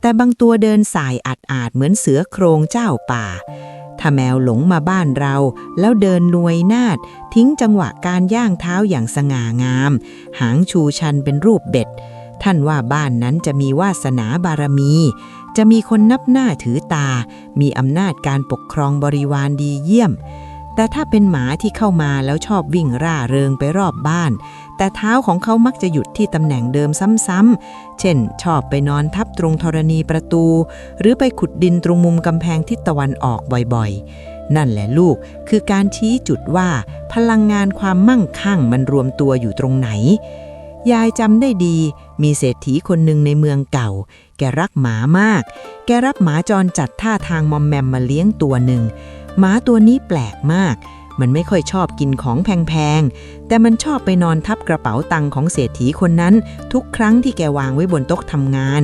แต่บางตัวเดินสายอาดเหมือนเสือโครงเจ้าป่าถ้าแมวหลงมาบ้านเราแล้วเดินนวยนาฏทิ้งจังหวะการย่างเท้าอย่างสง่างามหางชูชันเป็นรูปเบ็ดท่านว่าบ้านนั้นจะมีวาสนาบารมีจะมีคนนับหน้าถือตามีอำนาจการปกครองบริวารดีเยี่ยมแต่ถ้าเป็นหมาที่เข้ามาแล้วชอบวิ่งร่าเริงไปรอบบ้านแต่เท้าของเขามักจะหยุดที่ตำแหน่งเดิมซ้ำๆเช่นชอบไปนอนทับตรงธรณีประตูหรือไปขุดดินตรงมุมกำแพงทิศตะวันออกบ่อยๆนั่นแหละลูกคือการชี้จุดว่าพลังงานความมั่งคั่งมันรวมตัวอยู่ตรงไหนยายจำได้ดีมีเศรษฐีคนหนึ่งในเมืองเก่าแกรักหมามากแกรับหมาจรจัดท่าทางมอมแมมมาเลี้ยงตัวหนึ่งหมาตัวนี้แปลกมากมันไม่ค่อยชอบกินของแพงๆแต่มันชอบไปนอนทับกระเป๋าตังค์ของเศรษฐีคนนั้นทุกครั้งที่แกวางไว้บนโต๊ะทำงาน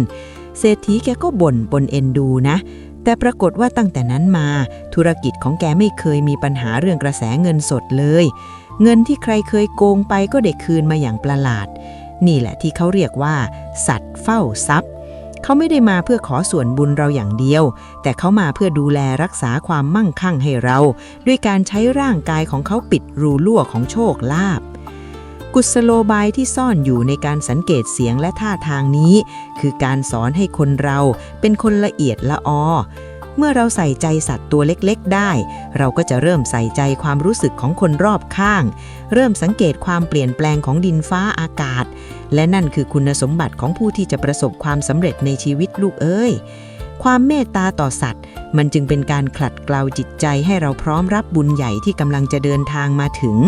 เศรษฐีแกก็บ่นปนเอ็นดูนะแต่ปรากฏว่าตั้งแต่นั้นมาธุรกิจของแกไม่เคยมีปัญหาเรื่องกระแสเงินสดเลยเงินที่ใครเคยโกงไปก็ได้คืนมาอย่างประหลาดนี่แหละที่เขาเรียกว่าสัตว์เฝ้าทรัพย์เขาไม่ได้มาเพื่อขอส่วนบุญเราอย่างเดียวแต่เขามาเพื่อดูแลรักษาความมั่งคั่งให้เราด้วยการใช้ร่างกายของเขาปิดรูรั่วของโชคลาภกุศโลบายที่ซ่อนอยู่ในการสังเกตเสียงและท่าทางนี้คือการสอนให้คนเราเป็นคนละเอียดละออเมื่อเราใส่ใจสัตว์ตัวเล็กๆได้เราก็จะเริ่มใส่ใจความรู้สึกของคนรอบข้างเริ่มสังเกตความเปลี่ยนแปลงของดินฟ้าอากาศและนั่นคือคุณสมบัติของผู้ที่จะประสบความสำเร็จในชีวิตลูกเอ้ยความเมตตาต่อสัตว์มันจึงเป็นการขัดเกลาจิตใจให้เราพร้อมรับบุญใหญ่ที่กำลังจะเดินทางมาถึง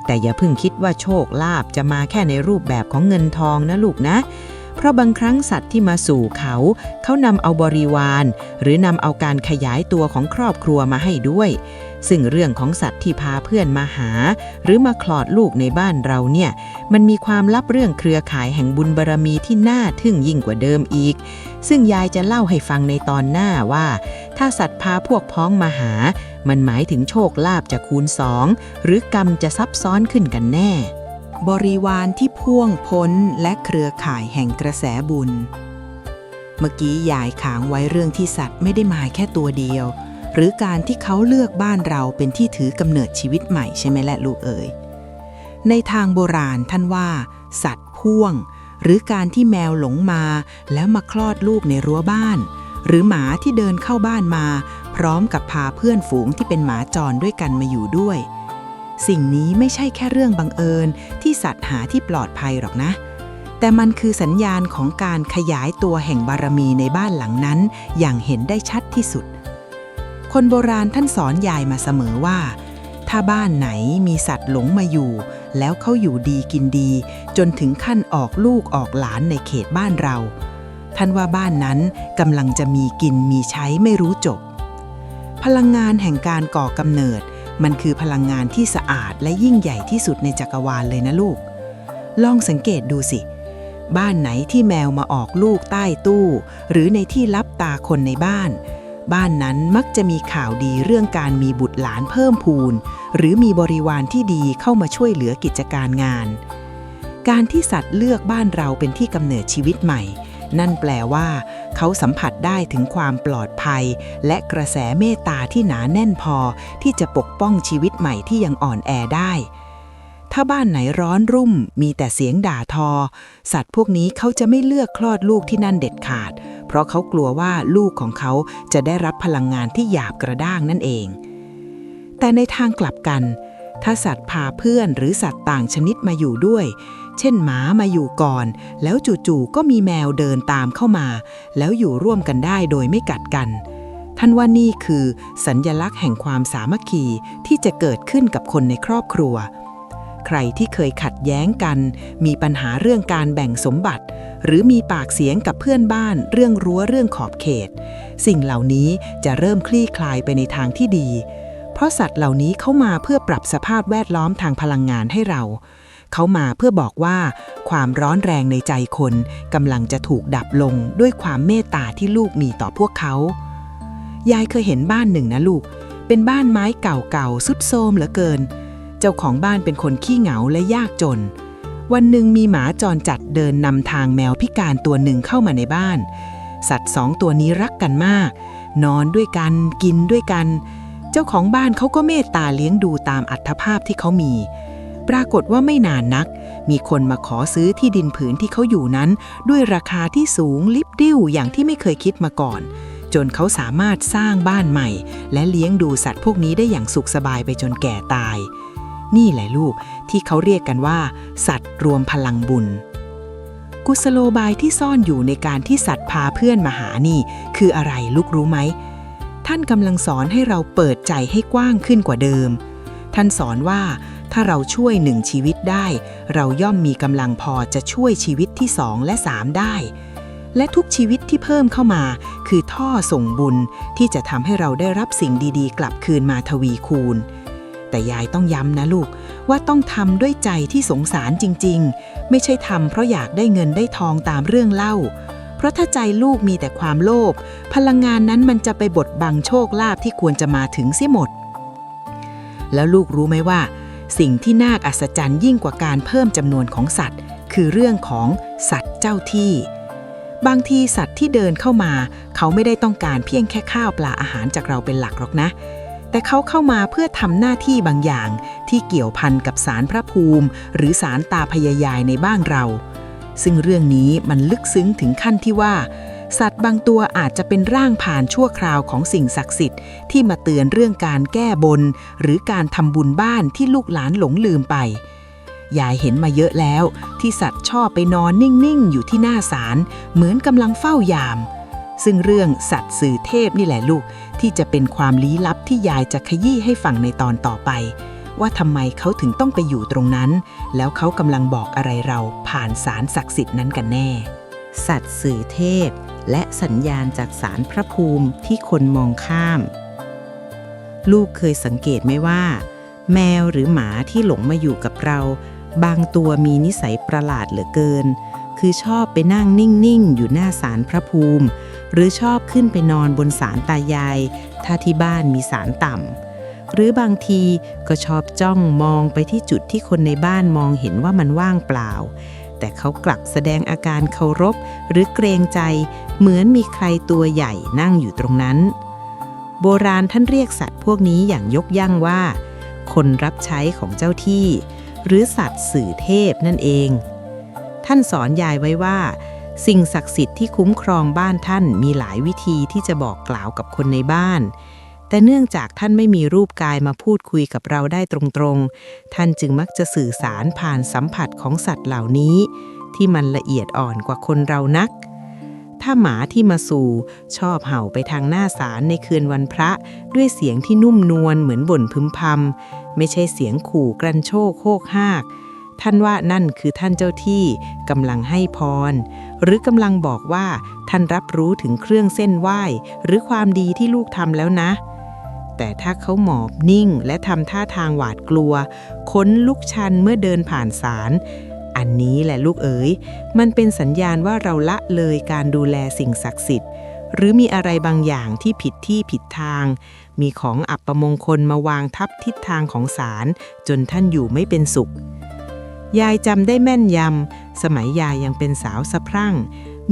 แต่อย่าเพิ่งคิดว่าโชคลาภจะมาแค่ในรูปแบบของเงินทองนะลูกนะเพราะบางครั้งสัตว์ที่มาสู่เขานำเอาบริวารหรือนำเอาการขยายตัวของครอบครัวมาให้ด้วยซึ่งเรื่องของสัตว์ที่พาเพื่อนมาหาหรือมาคลอดลูกในบ้านเราเนี่ยมันมีความลับเรื่องเครือข่ายแห่งบุญบารมีที่น่าทึ่งยิ่งกว่าเดิมอีกซึ่งยายจะเล่าให้ฟังในตอนหน้าว่าถ้าสัตว์พาพวกพ้องมาหามันหมายถึงโชคลาภจะคูณ2หรือกรรมจะซับซ้อนขึ้นกันแน่บริวารที่พ่วงพ้นและเครือข่ายแห่งกระแสบุญเมื่อกี้ยายค้างไว้เรื่องที่สัตว์ไม่ได้มาแค่ตัวเดียวหรือการที่เขาเลือกบ้านเราเป็นที่ถือกำเนิดชีวิตใหม่ใช่ไหมและลูกเอ๋ยในทางโบราณท่านว่าสัตว์พ่วง หรือการที่แมวหลงมาแล้วมาคลอดลูกในรั้วบ้านหรือหมาที่เดินเข้าบ้านมาพร้อมกับพาเพื่อนฝูงที่เป็นหมาจรด้วยกันมาอยู่ด้วยสิ่งนี้ไม่ใช่แค่เรื่องบังเอิญที่สัตว์หาที่ปลอดภัยหรอกนะแต่มันคือสัญญาณของการขยายตัวแห่งบารมีในบ้านหลังนั้นอย่างเห็นได้ชัดที่สุดคนโบราณท่านสอนยายมาเสมอว่าถ้าบ้านไหนมีสัตว์หลงมาอยู่แล้วเขาอยู่ดีกินดีจนถึงขั้นออกลูกออกหลานในเขตบ้านเราท่านว่าบ้านนั้นกำลังจะมีกินมีใช้ไม่รู้จบพลังงานแห่งการก่อกำเนิดมันคือพลังงานที่สะอาดและยิ่งใหญ่ที่สุดในจักรวาลเลยนะลูกลองสังเกตดูสิบ้านไหนที่แมวมาออกลูกใต้ตู้หรือในที่ลับตาคนในบ้านนั้นมักจะมีข่าวดีเรื่องการมีบุตรหลานเพิ่มพูนหรือมีบริวารที่ดีเข้ามาช่วยเหลือกิจการงานการที่สัตว์เลือกบ้านเราเป็นที่กำเนิดชีวิตใหม่นั่นแปลว่าเขาสัมผัสได้ถึงความปลอดภัยและกระแสเมตตาที่หนาแน่นพอที่จะปกป้องชีวิตใหม่ที่ยังอ่อนแอได้ถ้าบ้านไหนร้อนรุ่มมีแต่เสียงด่าทอสัตว์พวกนี้เขาจะไม่เลือกคลอดลูกที่นั่นเด็ดขาดเพราะเขากลัวว่าลูกของเขาจะได้รับพลังงานที่หยาบกระด้างนั่นเองแต่ในทางกลับกันถ้าสัตว์พาเพื่อนหรือสัตว์ต่างชนิดมาอยู่ด้วยเช่นหมามาอยู่ก่อนแล้วจู่ๆก็มีแมวเดินตามเข้ามาแล้วอยู่ร่วมกันได้โดยไม่กัดกันท่านว่านี่คือสัญลักษณ์แห่งความสามัคคีที่จะเกิดขึ้นกับคนในครอบครัวใครที่เคยขัดแย้งกันมีปัญหาเรื่องการแบ่งสมบัติหรือมีปากเสียงกับเพื่อนบ้านเรื่องรั้วเรื่องขอบเขตสิ่งเหล่านี้จะเริ่มคลี่คลายไปในทางที่ดีเพราะสัตว์เหล่านี้เข้ามาเพื่อปรับสภาพแวดล้อมทางพลังงานให้เราเขามาเพื่อบอกว่าความร้อนแรงในใจคนกำลังจะถูกดับลงด้วยความเมตตาที่ลูกมีต่อพวกเขายายเคยเห็นบ้านหนึ่งนะลูกเป็นบ้านไม้เก่าๆทรุดโทรมเหลือเกินเจ้าของบ้านเป็นคนขี้เหงาและยากจนวันหนึ่งมีหมาจรจัดเดินนำทางแมวพิการตัวหนึ่งเข้ามาในบ้านสัตว์2 ตัวนี้รักกันมากนอนด้วยกันกินด้วยกันเจ้าของบ้านเขาก็เมตตาเลี้ยงดูตามอัตภาพที่เขามีปรากฏว่าไม่นานนักมีคนมาขอซื้อที่ดินผืนที่เขาอยู่นั้นด้วยราคาที่สูงลิบดิ้วอย่างที่ไม่เคยคิดมาก่อนจนเขาสามารถสร้างบ้านใหม่และเลี้ยงดูสัตว์พวกนี้ได้อย่างสุขสบายไปจนแก่ตายนี่แหละลูกที่เขาเรียกกันว่าสัตว์รวมพลังบุญกุศโลบายที่ซ่อนอยู่ในการที่สัตว์พาเพื่อนมาหานี่คืออะไรลูกรู้ไหมท่านกำลังสอนให้เราเปิดใจให้กว้างขึ้นกว่าเดิมท่านสอนว่าถ้าเราช่วย1 ชีวิตได้เราย่อมมีกำลังพอจะช่วยชีวิตที่2 และ 3ได้และทุกชีวิตที่เพิ่มเข้ามาคือท่อส่งบุญที่จะทำให้เราได้รับสิ่งดีๆกลับคืนมาทวีคูณแต่ยายต้องย้ำนะลูกว่าต้องทำด้วยใจที่สงสารจริงๆไม่ใช่ทำเพราะอยากได้เงินได้ทองตามเรื่องเล่าเพราะถ้าใจลูกมีแต่ความโลภพลังงานนั้นมันจะไปบดบังโชคลาภที่ควรจะมาถึงเสียหมดแล้วลูกรู้ไหมว่าสิ่งที่น่าอัศจรรย์ยิ่งกว่าการเพิ่มจำนวนของสัตว์คือเรื่องของสัตว์เจ้าที่บางทีสัตว์ที่เดินเข้ามาเขาไม่ได้ต้องการเพียงแค่ข้าวปลาอาหารจากเราเป็นหลักหรอกนะแต่เขาเข้ามาเพื่อทำหน้าที่บางอย่างที่เกี่ยวพันกับศาลพระภูมิหรือศาลตาพญายายในบ้านเราซึ่งเรื่องนี้มันลึกซึ้งถึงขั้นที่ว่าสัตว์บางตัวอาจจะเป็นร่างผ่านชั่วคราวของสิ่งศักดิ์สิทธิ์ที่มาเตือนเรื่องการแก้บนหรือการทำบุญบ้านที่ลูกหลานหลงลืมไปยายเห็นมาเยอะแล้วที่สัตว์ชอบไปนอนนิ่งๆอยู่ที่หน้าศาลเหมือนกำลังเฝ้ายามซึ่งเรื่องสัตว์สื่อเทพนี่แหละลูกที่จะเป็นความลี้ลับที่ยายจะขยี้ให้ฟังในตอนต่อไปว่าทำไมเขาถึงต้องไปอยู่ตรงนั้นแล้วเขากำลังบอกอะไรเราผ่านศาลศักดิ์สิทธิ์นั้นกันแน่สัตว์สื่อเทพและสัญญาณจากศาลพระภูมิที่คนมองข้ามลูกเคยสังเกตไหมว่าแมวหรือหมาที่หลงมาอยู่กับเราบางตัวมีนิสัยประหลาดเหลือเกินคือชอบไปนั่งนิ่งๆอยู่หน้าศาลพระภูมิหรือชอบขึ้นไปนอนบนศาลตายายถ้าที่บ้านมีศาลต่ำหรือบางทีก็ชอบจ้องมองไปที่จุดที่คนในบ้านมองเห็นว่ามันว่างเปล่าแต่เขากลับแสดงอาการเคารพหรือเกรงใจเหมือนมีใครตัวใหญ่นั่งอยู่ตรงนั้นโบราณท่านเรียกสัตว์พวกนี้อย่างยกย่องว่าคนรับใช้ของเจ้าที่หรือสัตว์สื่อเทพนั่นเองท ท่านสอนยายไว้ว่าสิ่งศักดิ์สิทธิ์ที่คุ้มครองบ้านท่านมีหลายวิธีที่จะบอกกล่าวกับคนในบ้านแต่เนื่องจากท่านไม่มีรูปกายมาพูดคุยกับเราได้ตรงๆท่านจึงมักจะสื่อสารผ่านสัมผัสของสัตว์เหล่านี้ที่มันละเอียดอ่อนกว่าคนเรานักถ้าหมาที่มาสู่ชอบเห่าไปทางหน้าศาลในคืนวันพระด้วยเสียงที่นุ่มนวลเหมือนบ่นพึมพำไม่ใช่เสียงขู่กรันโชกโคกฮากท่านว่านั่นคือท่านเจ้าที่กำลังให้พรหรือกำลังบอกว่าท่านรับรู้ถึงเครื่องเส้นไหว้หรือความดีที่ลูกทำแล้วนะแต่ถ้าเขาหมอบนิ่งและทำท่าทางหวาดกลัวขนลุกชันเมื่อเดินผ่านศาลอันนี้แหละลูกเอ๋ยมันเป็นสัญญาณว่าเราละเลยการดูแลสิ่งศักดิ์สิทธิ์หรือมีอะไรบางอย่างที่ผิดที่ผิดทางมีของอัปมงคลมาวางทับทิศทางของศาลจนท่านอยู่ไม่เป็นสุขยายจำได้แม่นยำสมัยยายยังเป็นสาวสะพรั่ง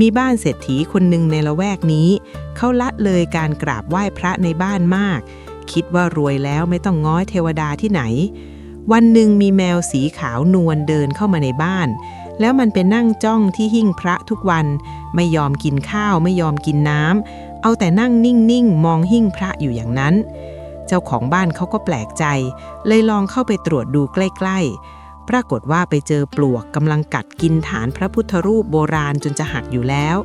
มีบ้านเศรษฐีคนหนึ่งในละแวกนี้เขาละเลยการกราบไหว้พระในบ้านมากคิดว่ารวยแล้วไม่ต้องง้อยเทวดาที่ไหนวันหนึ่งมีแมวสีขาวนวลเดินเข้ามาในบ้านแล้วมันไปนั่งจ้องที่หิ้งพระทุกวันไม่ยอมกินข้าวไม่ยอมกินน้ำเอาแต่นั่งนิ่งๆมองหิ้งพระอยู่อย่างนั้นเจ้าของบ้านเขาก็แปลกใจเลยลองเข้าไปตรวจดูใกล้ๆปรากฏว่าไปเจอปลวกกำลังกัดกินฐานพระพุทธรูปโบราณจนจะหักอยู่แล้ว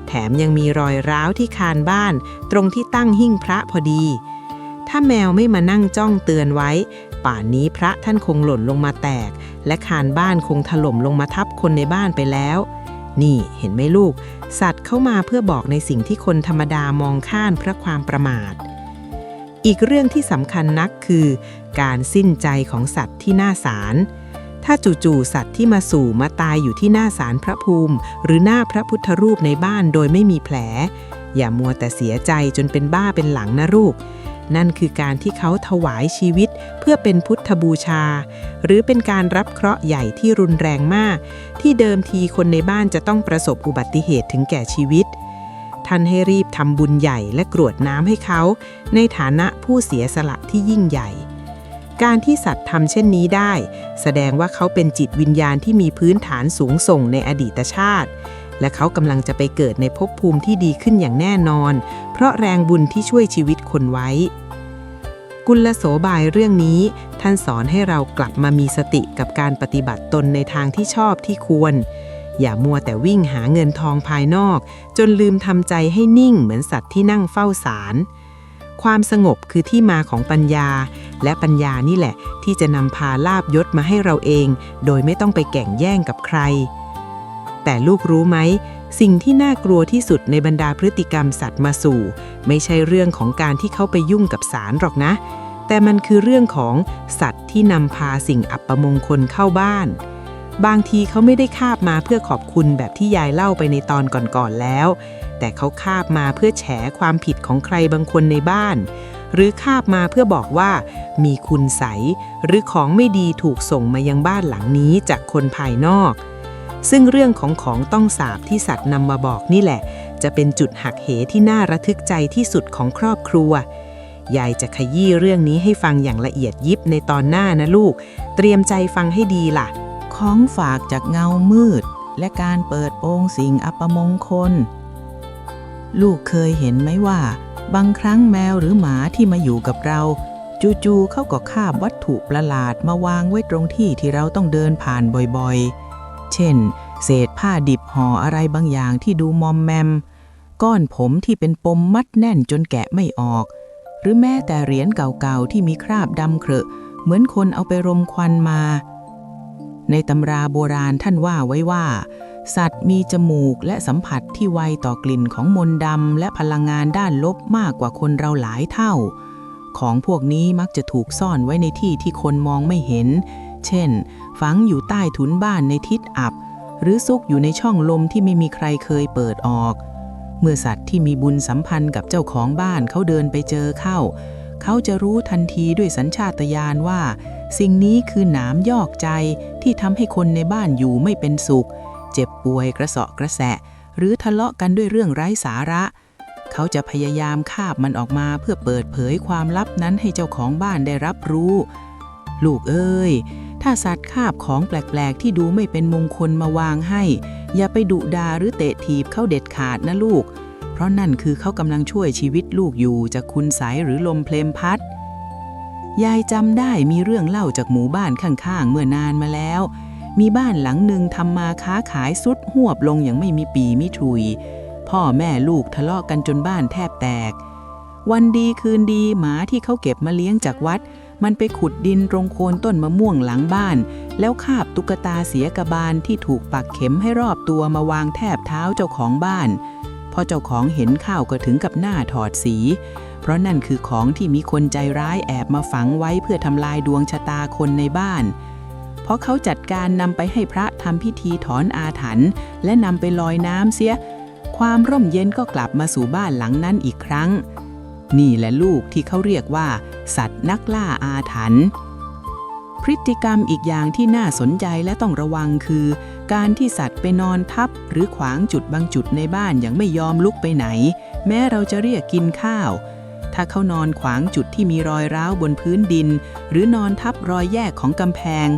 แถมยังมีรอยร้าวที่คานบ้านตรงที่ตั้งหิ้งพระพอดีถ้าแมวไม่มานั่งจ้องเตือนไว้ป่านนี้พระท่านคงหล่นลงมาแตกและคานบ้านคงถล่มลงมาทับคนในบ้านไปแล้วนี่เห็นไหมลูกสัตว์เข้ามาเพื่อบอกในสิ่งที่คนธรรมดามองข้ามเพราะความประมาทอีกเรื่องที่สำคัญนักคือการสิ้นใจของสัตว์ที่หน้าศาลถ้าจู่ๆสัตว์ที่มาสู่มาตายอยู่ที่หน้าศาลพระภูมิหรือหน้าพระพุทธรูปในบ้านโดยไม่มีแผลอย่ามัวแต่เสียใจจนเป็นบ้าเป็นหลังนะลูกนั่นคือการที่เขาถวายชีวิตเพื่อเป็นพุทธบูชาหรือเป็นการรับเคราะห์ใหญ่ที่รุนแรงมากที่เดิมทีคนในบ้านจะต้องประสบอุบัติเหตุถึงแก่ชีวิตท่านให้รีบทำบุญใหญ่และกรวดน้ำให้เขาในฐานะผู้เสียสละที่ยิ่งใหญ่การที่สัตว์ทำเช่นนี้ได้แสดงว่าเขาเป็นจิตวิญญาณที่มีพื้นฐานสูงส่งในอดีตชาติและเขากำลังจะไปเกิดในภพภูมิที่ดีขึ้นอย่างแน่นอนเพราะแรงบุญที่ช่วยชีวิตคนไว้กุลโสบายเรื่องนี้ท่านสอนให้เรากลับมามีสติกับการปฏิบัติตนในทางที่ชอบที่ควรอย่ามัวแต่วิ่งหาเงินทองภายนอกจนลืมทำใจให้นิ่งเหมือนสัตว์ที่นั่งเฝ้าศาลความสงบคือที่มาของปัญญาและปัญญานี่แหละที่จะนำพาลาภยศมาให้เราเองโดยไม่ต้องไปแข่งแย่งกับใครแต่ลูกรู้ไหมสิ่งที่น่ากลัวที่สุดในบรรดาพฤติกรรมสัตว์มาสู่ไม่ใช่เรื่องของการที่เขาไปยุ่งกับสารหรอกนะแต่มันคือเรื่องของสัตว์ที่นำพาสิ่งอัปมงคลเข้าบ้านบางทีเขาไม่ได้คาบมาเพื่อขอบคุณแบบที่ยายเล่าไปในตอนก่อนๆแล้วแต่เขาคาบมาเพื่อแฉความผิดของใครบางคนในบ้านหรือคาบมาเพื่อบอกว่ามีคุณไสยหรือของไม่ดีถูกส่งมายังบ้านหลังนี้จากคนภายนอกซึ่งเรื่องของต้องสาปที่สัตว์นำมาบอกนี่แหละจะเป็นจุดหักเหที่น่าระทึกใจที่สุดของครอบครัวยายจะขยี้เรื่องนี้ให้ฟังอย่างละเอียดยิบในตอนหน้านะลูกเตรียมใจฟังให้ดีล่ะของฝากจากเงามืดและการเปิดโปงสิ่งอัปมงคลลูกเคยเห็นไหมว่าบางครั้งแมวหรือหมาที่มาอยู่กับเราจู่ๆเขาก็คาบวัตถุประหลาดมาวางไว้ตรงที่ที่เราต้องเดินผ่านบ่อยๆเช่นเศษผ้าดิบห่ออะไรบางอย่างที่ดูมอมแมมก้อนผมที่เป็นปมมัดแน่นจนแกะไม่ออกหรือแม้แต่เหรียญเก่าๆที่มีคราบดำเคราะห์เหมือนคนเอาไปรมควันมาในตำราโบราณท่านว่าไว้ว่าสัตว์มีจมูกและสัมผัสที่ไวต่อกลิ่นของมนต์ดำและพลังงานด้านลบมากกว่าคนเราหลายเท่าของพวกนี้มักจะถูกซ่อนไว้ในที่ที่คนมองไม่เห็นเช่นฝังอยู่ใต้ถุนบ้านในทิศอับหรือซุกอยู่ในช่องลมที่ไม่มีใครเคยเปิดออกเมื่อสัตว์ที่มีบุญสัมพันธ์กับเจ้าของบ้านเขาเดินไปเจอเข้าเขาจะรู้ทันทีด้วยสัญชาตญาณว่าสิ่งนี้คือหนามยอกใจที่ทำให้คนในบ้านอยู่ไม่เป็นสุขเจ็บป่วยกระเสาะกระแสะหรือทะเลาะกันด้วยเรื่องไร้สาระเขาจะพยายามคาบมันออกมาเพื่อเปิดเผยความลับนั้นให้เจ้าของบ้านได้รับรู้ลูกเอ้ย ถ้าสัตว์คาบของแปลกๆที่ดูไม่เป็นมงคลมาวางให้อย่าไปดุด่าหรือเตะถีบเขาเด็ดขาดนะลูกเพราะนั่นคือเขากำลังช่วยชีวิตลูกอยู่จากคุณไสยหรือลมเพลมพัดยายจำได้มีเรื่องเล่าจากหมู่บ้านข้างๆเมื่อนานมาแล้วมีบ้านหลังหนึ่งทำมาค้าขายสุดหวบลงอย่างไม่มีปีมิถุยพ่อแม่ลูกทะเลาะกันจนบ้านแทบแตกวันดีคืนดีหมาที่เขาเก็บมาเลี้ยงจากวัดมันไปขุดดินตรงโคนต้นมะม่วงหลังบ้านแล้วคาบตุ๊กตาเสียกบาลที่ถูกปักเข็มให้รอบตัวมาวางแทบเท้าเจ้าของบ้านพอเจ้าของเห็นเข้าก็ถึงกับหน้าถอดสีเพราะนั่นคือของที่มีคนใจร้ายแอบมาฝังไว้เพื่อทำลายดวงชะตาคนในบ้านเพราะเขาจัดการนำไปให้พระทำพิธีถอนอาถรรพ์และนำไปลอยน้ำเสียความร่มเย็นก็กลับมาสู่บ้านหลังนั้นอีกครั้งนี่แหละลูกที่เขาเรียกว่าสัตว์นักล่าอาถรรพ์พฤติกรรมอีกอย่างที่น่าสนใจและต้องระวังคือการที่สัตว์ไปนอนทับหรือขวางจุดบางจุดในบ้านอย่างไม่ยอมลุกไปไหนแม้เราจะเรียกกินข้าวถ้าเขานอนขวางจุดที่มีรอยร้าวบนพื้นดินหรือนอนทับรอยแยกของกำแพง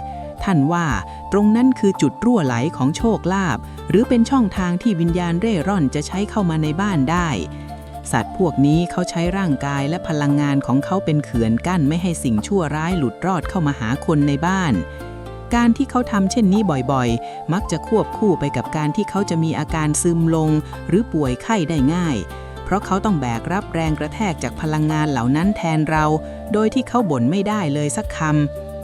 ท่านว่าตรงนั้นคือจุดรั่วไหลของโชคลาภหรือเป็นช่องทางที่วิญญาณเร่ร่อนจะใช้เข้ามาในบ้านได้สัตว์พวกนี้เขาใช้ร่างกายและพลังงานของเขาเป็นเขื่อนกั้นไม่ให้สิ่งชั่วร้ายหลุดรอดเข้ามาหาคนในบ้านการที่เขาทำเช่นนี้บ่อยๆมักจะควบคู่ไปกับการที่เขาจะมีอาการซึมลงหรือป่วยไข้ได้ง่ายเพราะเขาต้องแบกรับแรงกระแทกจากพลังงานเหล่านั้นแทนเราโดยที่เขาบ่นไม่ได้เลยสักค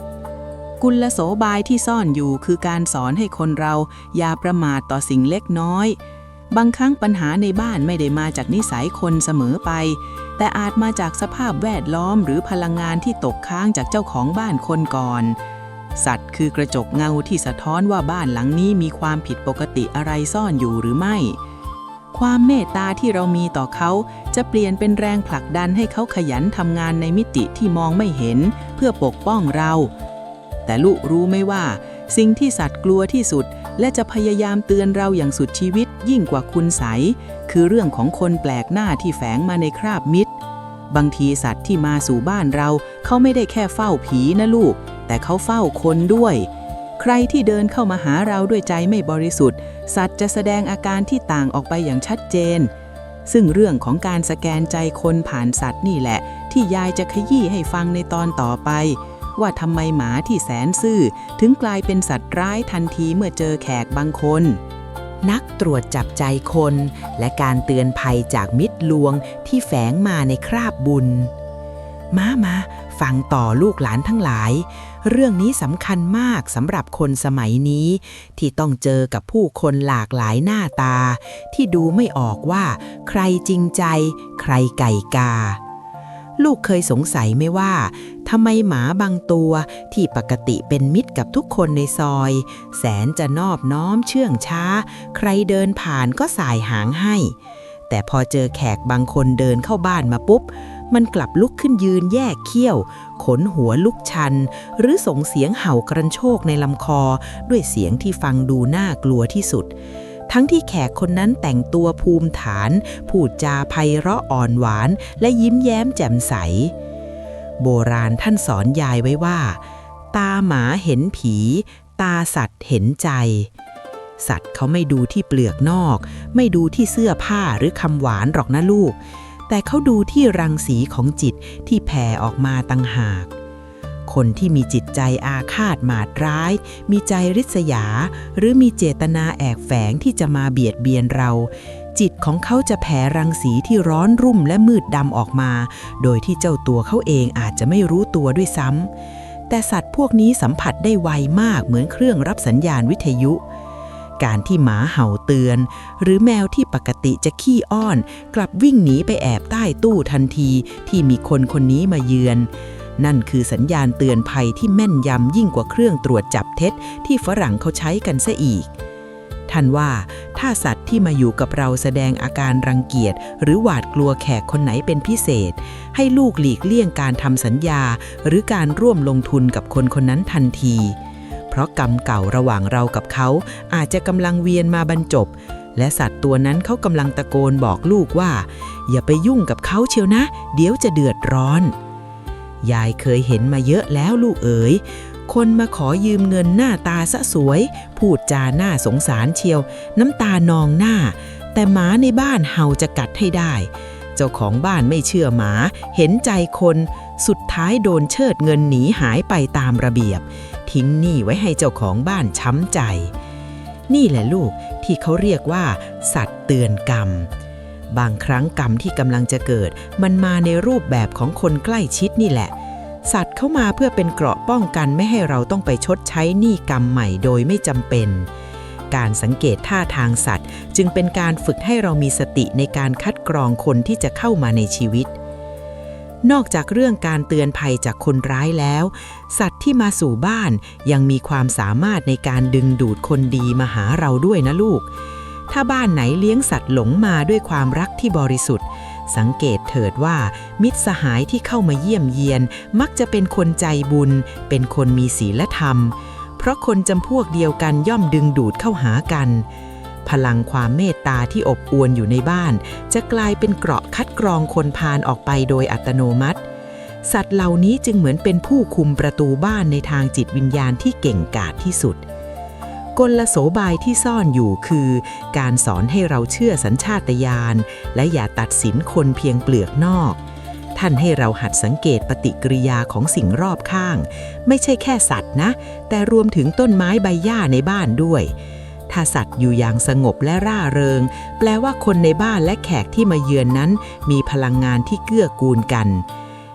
ำกุลโสบายที่ซ่อนอยู่คือการสอนให้คนเราอย่าประมาทต่อสิ่งเล็กน้อยบางครั้งปัญหาในบ้านไม่ได้มาจากนิสัยคนเสมอไปแต่อาจมาจากสภาพแวดล้อมหรือพลังงานที่ตกค้างจากเจ้าของบ้านคนก่อนสัตว์คือกระจกเงาที่สะท้อนว่าบ้านหลังนี้มีความผิดปกติอะไรซ่อนอยู่หรือไม่ความเมตตาที่เรามีต่อเขาจะเปลี่ยนเป็นแรงผลักดันให้เขาขยันทำงานในมิติที่มองไม่เห็นเพื่อปกป้องเราแต่ลูกรู้ไหมว่าสิ่งที่สัตว์กลัวที่สุดและจะพยายามเตือนเราอย่างสุดชีวิตยิ่งกว่าคุณไสยคือเรื่องของคนแปลกหน้าที่แฝงมาในคราบมิตรบางทีสัตว์ที่มาสู่บ้านเราเขาไม่ได้แค่เฝ้าผีนะลูกแต่เขาเฝ้าคนด้วยใครที่เดินเข้ามาหาเราด้วยใจไม่บริสุทธิ์สัตว์จะแสดงอาการที่ต่างออกไปอย่างชัดเจนซึ่งเรื่องของการสแกนใจคนผ่านสัตว์นี่แหละที่ยายจะขยี้ให้ฟังในตอนต่อไปว่าทำไมหมาที่แสนซื่อถึงกลายเป็นสัตว์ร้ายทันทีเมื่อเจอแขกบางคนนักตรวจจับใจคนและการเตือนภัยจากมิตรลวงที่แฝงมาในคราบบุญมาฟังต่อลูกหลานทั้งหลายเรื่องนี้สำคัญมากสำหรับคนสมัยนี้ที่ต้องเจอกับผู้คนหลากหลายหน้าตาที่ดูไม่ออกว่าใครจริงใจใครไก่กาลูกเคยสงสัยไหมว่าทำไมหมาบางตัวที่ปกติเป็นมิตรกับทุกคนในซอยแสนจะนอบน้อมเชื่องช้าใครเดินผ่านก็สายหางให้แต่พอเจอแขกบางคนเดินเข้าบ้านมาปุ๊บมันกลับลุกขึ้นยืนแยกเขี้ยวขนหัวลุกชันหรือส่งเสียงเห่ากระโชกในลำคอด้วยเสียงที่ฟังดูน่ากลัวที่สุดทั้งที่แขกคนนั้นแต่งตัวภูมิฐานพูดจาไพเราะอ่อนหวานและยิ้มแย้มแจ่มใสโบราณท่านสอนยายไว้ว่าตาหมาเห็นผีตาสัตว์เห็นใจสัตว์เขาไม่ดูที่เปลือกนอกไม่ดูที่เสื้อผ้าหรือคำหวานหรอกนะลูกแต่เขาดูที่รังสีของจิตที่แผ่ออกมาต่างหากคนที่มีจิตใจอาฆาตหมาดร้ายมีใจริษยาหรือมีเจตนาแอบแฝงที่จะมาเบียดเบียนเราจิตของเขาจะแผ่รังสีที่ร้อนรุ่มและมืดดำออกมาโดยที่เจ้าตัวเขาเองอาจจะไม่รู้ตัวด้วยซ้ำแต่สัตว์พวกนี้สัมผัสได้ไวมากเหมือนเครื่องรับสัญญาณวิทยุการที่หมาเห่าเตือนหรือแมวที่ปกติจะขี้อ้อนกลับวิ่งหนีไปแอบใต้ตู้ทันทีที่มีคนคนนี้มาเยือนนั่นคือสัญญาณเตือนภัยที่แม่นยำยิ่งกว่าเครื่องตรวจจับเท็จที่ฝรั่งเขาใช้กันซะอีกท่านว่าถ้าสัตว์ที่มาอยู่กับเราแสดงอาการรังเกียจหรือหวาดกลัวแขกคนไหนเป็นพิเศษให้ลูกหลีกเลี่ยงการทำสัญญาหรือการร่วมลงทุนกับคนคนนั้นทันทีเพราะกรรมเก่าระหว่างเรากับเขาอาจจะกำลังเวียนมาบรรจบและสัตว์ตัวนั้นเขากำลังตะโกนบอกลูกว่าอย่าไปยุ่งกับเขาเชียวนะเดี๋ยวจะเดือดร้อนยายเคยเห็นมาเยอะแล้วลูกเอ๋ย คนมาขอยืมเงินหน้าตาสะสวยพูดจาหน้าสงสารเชียวน้ำตานองหน้าแต่หมาในบ้านเห่าจะกัดให้ได้เจ้าของบ้านไม่เชื่อหมาเห็นใจคนสุดท้ายโดนเชิดเงินหนีหายไปตามระเบียบทิ้งหนี้ไว้ให้เจ้าของบ้านช้ำใจนี่แหละลูกที่เขาเรียกว่าสัตว์เตือนกรรมบางครั้งกรรมที่กำลังจะเกิดมันมาในรูปแบบของคนใกล้ชิดนี่แหละสัตว์เข้ามาเพื่อเป็นเกราะป้องกันไม่ให้เราต้องไปชดใช้หนี้กรรมใหม่โดยไม่จำเป็นการสังเกตท่าทางสัตว์จึงเป็นการฝึกให้เรามีสติในการคัดกรองคนที่จะเข้ามาในชีวิตนอกจากเรื่องการเตือนภัยจากคนร้ายแล้วสัตว์ที่มาสู่บ้านยังมีความสามารถในการดึงดูดคนดีมาหาเราด้วยนะลูกถ้าบ้านไหนเลี้ยงสัตว์หลงมาด้วยความรักที่บริสุทธิ์สังเกตเถิดว่ามิตรสหายที่เข้ามาเยี่ยมเยียนมักจะเป็นคนใจบุญเป็นคนมีศีลธรรมเพราะคนจำพวกเดียวกันย่อมดึงดูดเข้าหากันพลังความเมตตาที่อบอวลอยู่ในบ้านจะกลายเป็นเกราะคัดกรองคนพาลออกไปโดยอัตโนมัติสัตว์เหล่านี้จึงเหมือนเป็นผู้คุมประตูบ้านในทางจิตวิญญาณที่เก่งกาจที่สุดกลโสบายที่ซ่อนอยู่คือการสอนให้เราเชื่อสัญชาตญาณและอย่าตัดสินคนเพียงเปลือกนอกท่านให้เราหัดสังเกตปฏิกิริยาของสิ่งรอบข้างไม่ใช่แค่สัตว์นะแต่รวมถึงต้นไม้ใบหญ้าในบ้านด้วยถ้าสัตว์อยู่อย่างสงบและร่าเริงแปลว่าคนในบ้านและแขกที่มาเยือนนั้นมีพลังงานที่เกื้อกูลกัน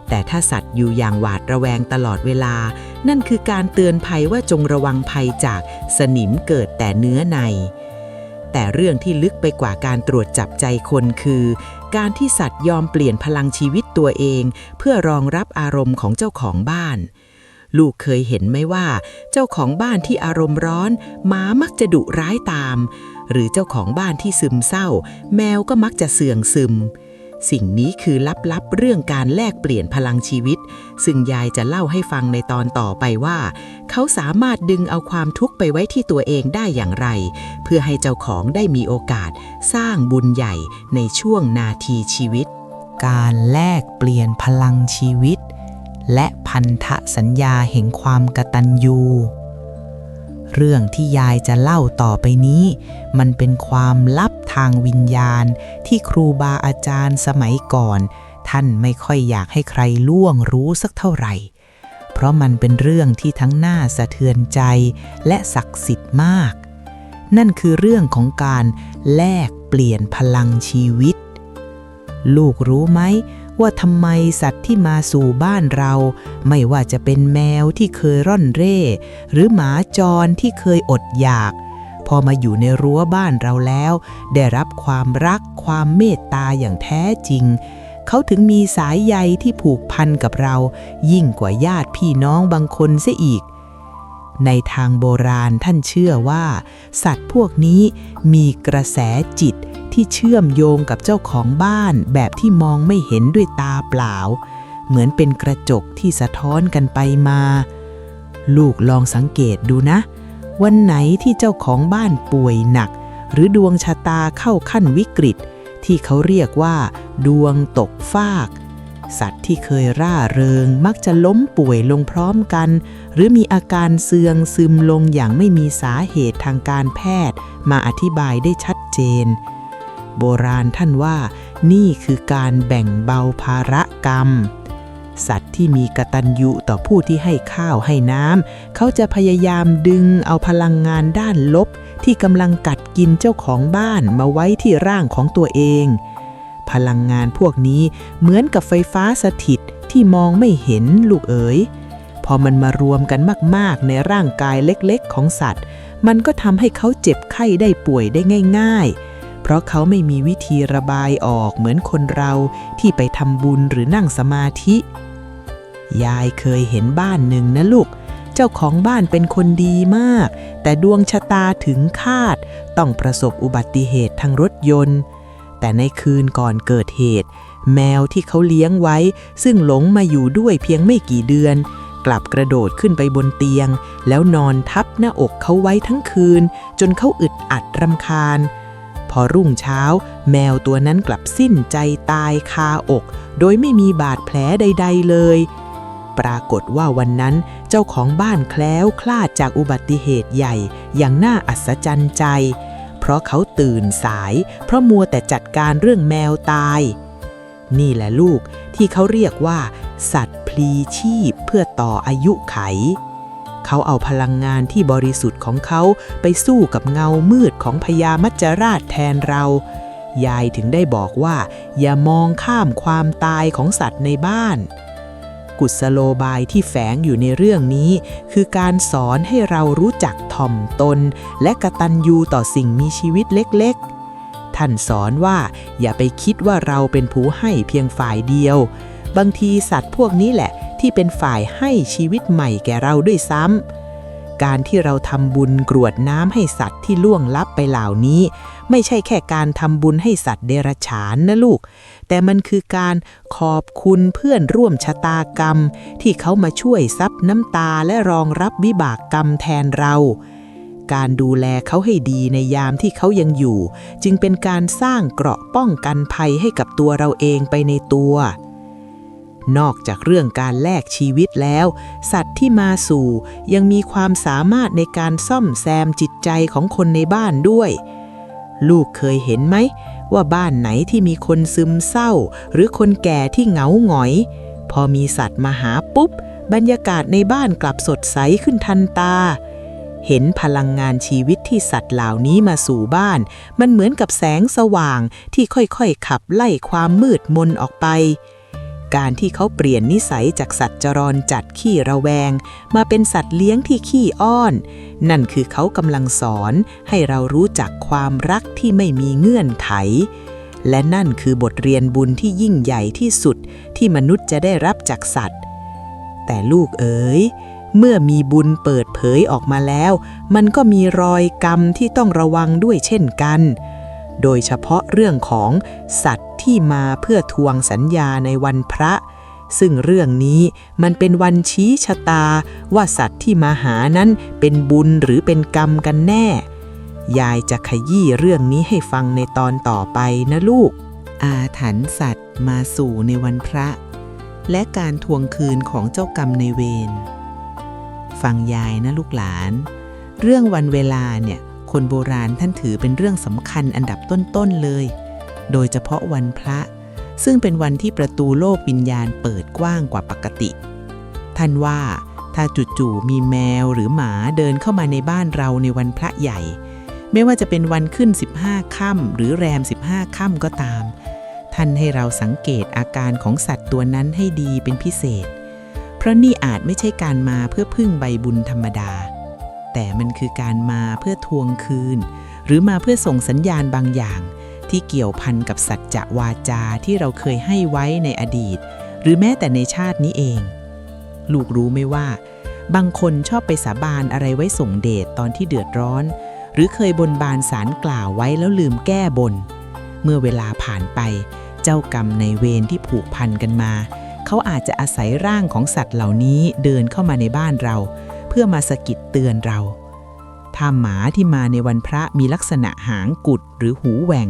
แต่ถ้าสัตว์อยู่อย่างหวาดระแวงตลอดเวลานั่นคือการเตือนภัยว่าจงระวังภัยจากสนิมเกิดแต่เนื้อในแต่เรื่องที่ลึกไปกว่าการตรวจจับใจคนคือการที่สัตว์ยอมเปลี่ยนพลังชีวิตตัวเองเพื่อรองรับอารมณ์ของเจ้าของบ้านลูกเคยเห็นไหมว่าเจ้าของบ้านที่อารมณ์ร้อนหมามักจะดุร้ายตามหรือเจ้าของบ้านที่ซึมเศร้าแมวก็มักจะเสื่องซึมสิ่งนี้คือลับๆเรื่องการแลกเปลี่ยนพลังชีวิตซึ่งยายจะเล่าให้ฟังในตอนต่อไปว่าเขาสามารถดึงเอาความทุกข์ไปไว้ที่ตัวเองได้อย่างไรเพื่อให้เจ้าของได้มีโอกาสสร้างบุญใหญ่ในช่วงนาทีชีวิตการแลกเปลี่ยนพลังชีวิตและพันธสัญญาแห่งความกตัญญูเรื่องที่ยายจะเล่าต่อไปนี้มันเป็นความลับทางวิญญาณที่ครูบาอาจารย์สมัยก่อนท่านไม่ค่อยอยากให้ใครล่วงรู้สักเท่าไหร่เพราะมันเป็นเรื่องที่ทั้งน่าสะเทือนใจและศักดิ์สิทธิ์มากนั่นคือเรื่องของการแลกเปลี่ยนพลังชีวิตลูกรู้ไหมว่าทำไมสัตว์ที่มาสู่บ้านเราไม่ว่าจะเป็นแมวที่เคยร่อนเร่หรือหมาจรที่เคยอดอยากพอมาอยู่ในรั้วบ้านเราแล้วได้รับความรักความเมตตาอย่างแท้จริงเขาถึงมีสายใยที่ผูกพันกับเรายิ่งกว่าญาติพี่น้องบางคนเสียอีกในทางโบราณท่านเชื่อว่าสัตว์พวกนี้มีกระแสจิตที่เชื่อมโยงกับเจ้าของบ้านแบบที่มองไม่เห็นด้วยตาเปล่าเหมือนเป็นกระจกที่สะท้อนกันไปมาลูกลองสังเกตดูนะวันไหนที่เจ้าของบ้านป่วยหนักหรือดวงชะตาเข้าขั้นวิกฤตที่เขาเรียกว่าดวงตกฟากสัตว์ที่เคยร่าเริงมักจะล้มป่วยลงพร้อมกันหรือมีอาการเสื่องซึมลงอย่างไม่มีสาเหตุทางการแพทย์มาอธิบายได้ชัดเจนโบราณท่านว่านี่คือการแบ่งเบาภาระกรรมสัตว์ที่มีกตัญญูต่อผู้ที่ให้ข้าวให้น้ำเขาจะพยายามดึงเอาพลังงานด้านลบที่กำลังกัดกินเจ้าของบ้านมาไว้ที่ร่างของตัวเองพลังงานพวกนี้เหมือนกับไฟฟ้าสถิตที่มองไม่เห็นลูกเอ๋ยพอมันมารวมกันมากๆในร่างกายเล็กๆของสัตว์มันก็ทำให้เขาเจ็บไข้ได้ป่วยได้ง่ายๆเพราะเขาไม่มีวิธีระบายออกเหมือนคนเราที่ไปทำบุญหรือนั่งสมาธิยายเคยเห็นบ้านหนึ่งนะลูกเจ้าของบ้านเป็นคนดีมากแต่ดวงชะตาถึงคาดต้องประสบอุบัติเหตุทางรถยนต์แต่ในคืนก่อนเกิดเหตุแมวที่เขาเลี้ยงไว้ซึ่งหลงมาอยู่ด้วยเพียงไม่กี่เดือนกลับกระโดดขึ้นไปบนเตียงแล้วนอนทับหน้าอกเขาไว้ทั้งคืนจนเขาอึดอัดรำคาญพอรุ่งเช้าแมวตัวนั้นกลับสิ้นใจตายคาอกโดยไม่มีบาดแผลใดๆเลยปรากฏว่าวันนั้น เจ้าของบ้านแคล้วคลาดจากอุบัติเหตุใหญ่อย่างน่าอัศจรรย์ใจ เพราะเขาตื่นสายเพราะมัวแต่จัดการเรื่องแมวตายนี่แหละลูกที่เขาเรียกว่าสัตว์พลีชีพเพื่อต่ออายุไขเขาเอาพลังงานที่บริสุทธิ์ของเขาไปสู้กับเงามืดของพญามัจจราชแทนเรายายถึงได้บอกว่าอย่ามองข้ามความตายของสัตว์ในบ้านกุศโลบายที่แฝงอยู่ในเรื่องนี้คือการสอนให้เรารู้จักถ่อมตนและกตัญญูต่อสิ่งมีชีวิตเล็กๆท่านสอนว่าอย่าไปคิดว่าเราเป็นผู้ให้เพียงฝ่ายเดียวบางทีสัตว์พวกนี้แหละที่เป็นฝ่ายให้ชีวิตใหม่แก่เราด้วยซ้ำการที่เราทำบุญกรวดน้ำให้สัตว์ที่ล่วงลับไปเหล่านี้ไม่ใช่แค่การทำบุญให้สัตว์เดรัจฉานนะลูกแต่มันคือการขอบคุณเพื่อนร่วมชะตากรรมที่เขามาช่วยซับน้ำตาและรองรับวิบากกรรมแทนเราการดูแลเขาให้ดีในยามที่เขายังอยู่จึงเป็นการสร้างเกราะป้องกันภัยให้กับตัวเราเองไปในตัวนอกจากเรื่องการแลกชีวิตแล้วสัตว์ที่มาสู่ยังมีความสามารถในการซ่อมแซมจิตใจของคนในบ้านด้วยลูกเคยเห็นไหมว่าบ้านไหนที่มีคนซึมเศร้าหรือคนแก่ที่เหงาหงอยพอมีสัตว์มาหาปุ๊บบรรยากาศในบ้านกลับสดใสขึ้นทันตาเห็นพลังงานชีวิตที่สัตว์เหล่านี้มาสู่บ้านมันเหมือนกับแสงสว่างที่ค่อยๆขับไล่ความมืดมนออกไปการที่เขาเปลี่ยนนิสัยจากสัตว์จรจัดขี้ระแวงมาเป็นสัตว์เลี้ยงที่ขี้อ้อนนั่นคือเขากำลังสอนให้เรารู้จักความรักที่ไม่มีเงื่อนไขและนั่นคือบทเรียนบุญที่ยิ่งใหญ่ที่สุดที่มนุษย์จะได้รับจากสัตว์แต่ลูกเอ๋ยเมื่อมีบุญเปิดเผยออกมาแล้วมันก็มีรอยกรรมที่ต้องระวังด้วยเช่นกันโดยเฉพาะเรื่องของสัตว์ที่มาเพื่อทวงสัญญาในวันพระซึ่งเรื่องนี้มันเป็นวันชี้ชะตาว่าสัตว์ที่มาหานั้นเป็นบุญหรือเป็นกรรมกันแน่ยายจะขยี้เรื่องนี้ให้ฟังในตอนต่อไปนะลูกอาถรรพ์สัตว์มาสู่ในวันพระและการทวงคืนของเจ้ากรรมในเวรฟังยายนะลูกหลานเรื่องวันเวลาเนี่ยคนโบราณท่านถือเป็นเรื่องสำคัญอันดับต้นๆเลยโดยเฉพาะวันพระซึ่งเป็นวันที่ประตูโลกวิญญาณเปิดกว้างกว่าปกติท่านว่าถ้าจู่ๆมีแมวหรือหมาเดินเข้ามาในบ้านเราในวันพระใหญ่ไม่ว่าจะเป็นวันขึ้น15ค่ำหรือแรม15ค่ำก็ตามท่านให้เราสังเกตอาการของสัตว์ตัวนั้นให้ดีเป็นพิเศษเพราะนี่อาจไม่ใช่การมาเพื่อพึ่งใบบุญธรรมดาแต่มันคือการมาเพื่อทวงคืนหรือมาเพื่อส่งสัญญาณบางอย่างที่เกี่ยวพันกับสัจจะวาจาที่เราเคยให้ไว้ในอดีตหรือแม้แต่ในชาตินี้เองลูกรู้ไหมว่าบางคนชอบไปสาบานอะไรไว้ส่งเดชตอนที่เดือดร้อนหรือเคยบนบานสารกล่าวไว้แล้วลืมแก้บนเมื่อเวลาผ่านไปเจ้ากรรมในเวรที่ผูกพันกันมาเขาอาจจะอาศัยร่างของสัตว์เหล่านี้เดินเข้ามาในบ้านเราเพื่อมาสะกิดเตือนเราถ้าหมาที่มาในวันพระมีลักษณะหางกุดหรือหูแหว่ง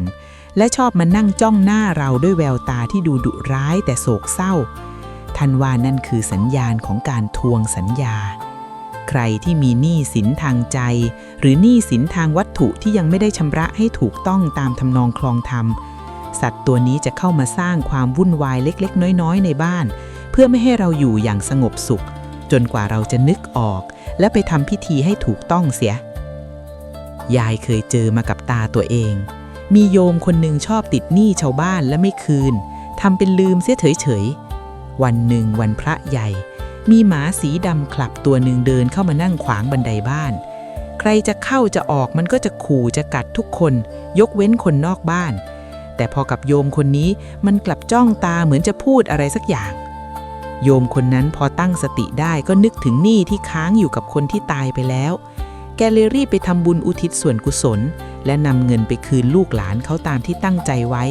และชอบมานั่งจ้องหน้าเราด้วยแววตาที่ดูดุร้ายแต่โศกเศร้าท่านว่านั่นคือสัญญาณของการทวงสัญญาใครที่มีหนี้สินทางใจหรือหนี้สินทางวัตถุที่ยังไม่ได้ชำระให้ถูกต้องตามทำนองคลองธรรมสัตว์ตัวนี้จะเข้ามาสร้างความวุ่นวายเล็กๆน้อยๆในบ้านเพื่อไม่ให้เราอยู่อย่างสงบสุขจนกว่าเราจะนึกออกและไปทำพิธีให้ถูกต้องเสียยายเคยเจอมากับตาตัวเองมีโยมคนหนึ่งชอบติดหนี้ชาวบ้านและไม่คืนทำเป็นลืมเสียเฉยๆวันหนึ่งวันพระใหญ่มีหมาสีดำคลับตัวหนึ่งเดินเข้ามานั่งขวางบันไดบ้านใครจะเข้าจะออกมันก็จะขู่จะกัดทุกคนยกเว้นคนนอกบ้านแต่พอกับโยมคนนี้มันกลับจ้องตาเหมือนจะพูดอะไรสักอย่างโยมคนนั้นพอตั้งสติได้ก็นึกถึงหนี้ที่ค้างอยู่กับคนที่ตายไปแล้วแกเลยรีบไปทำบุญอุทิศส่วนกุศลและนำเงินไปคืนลูกหลานเขาตามที่ตั้งใจไว้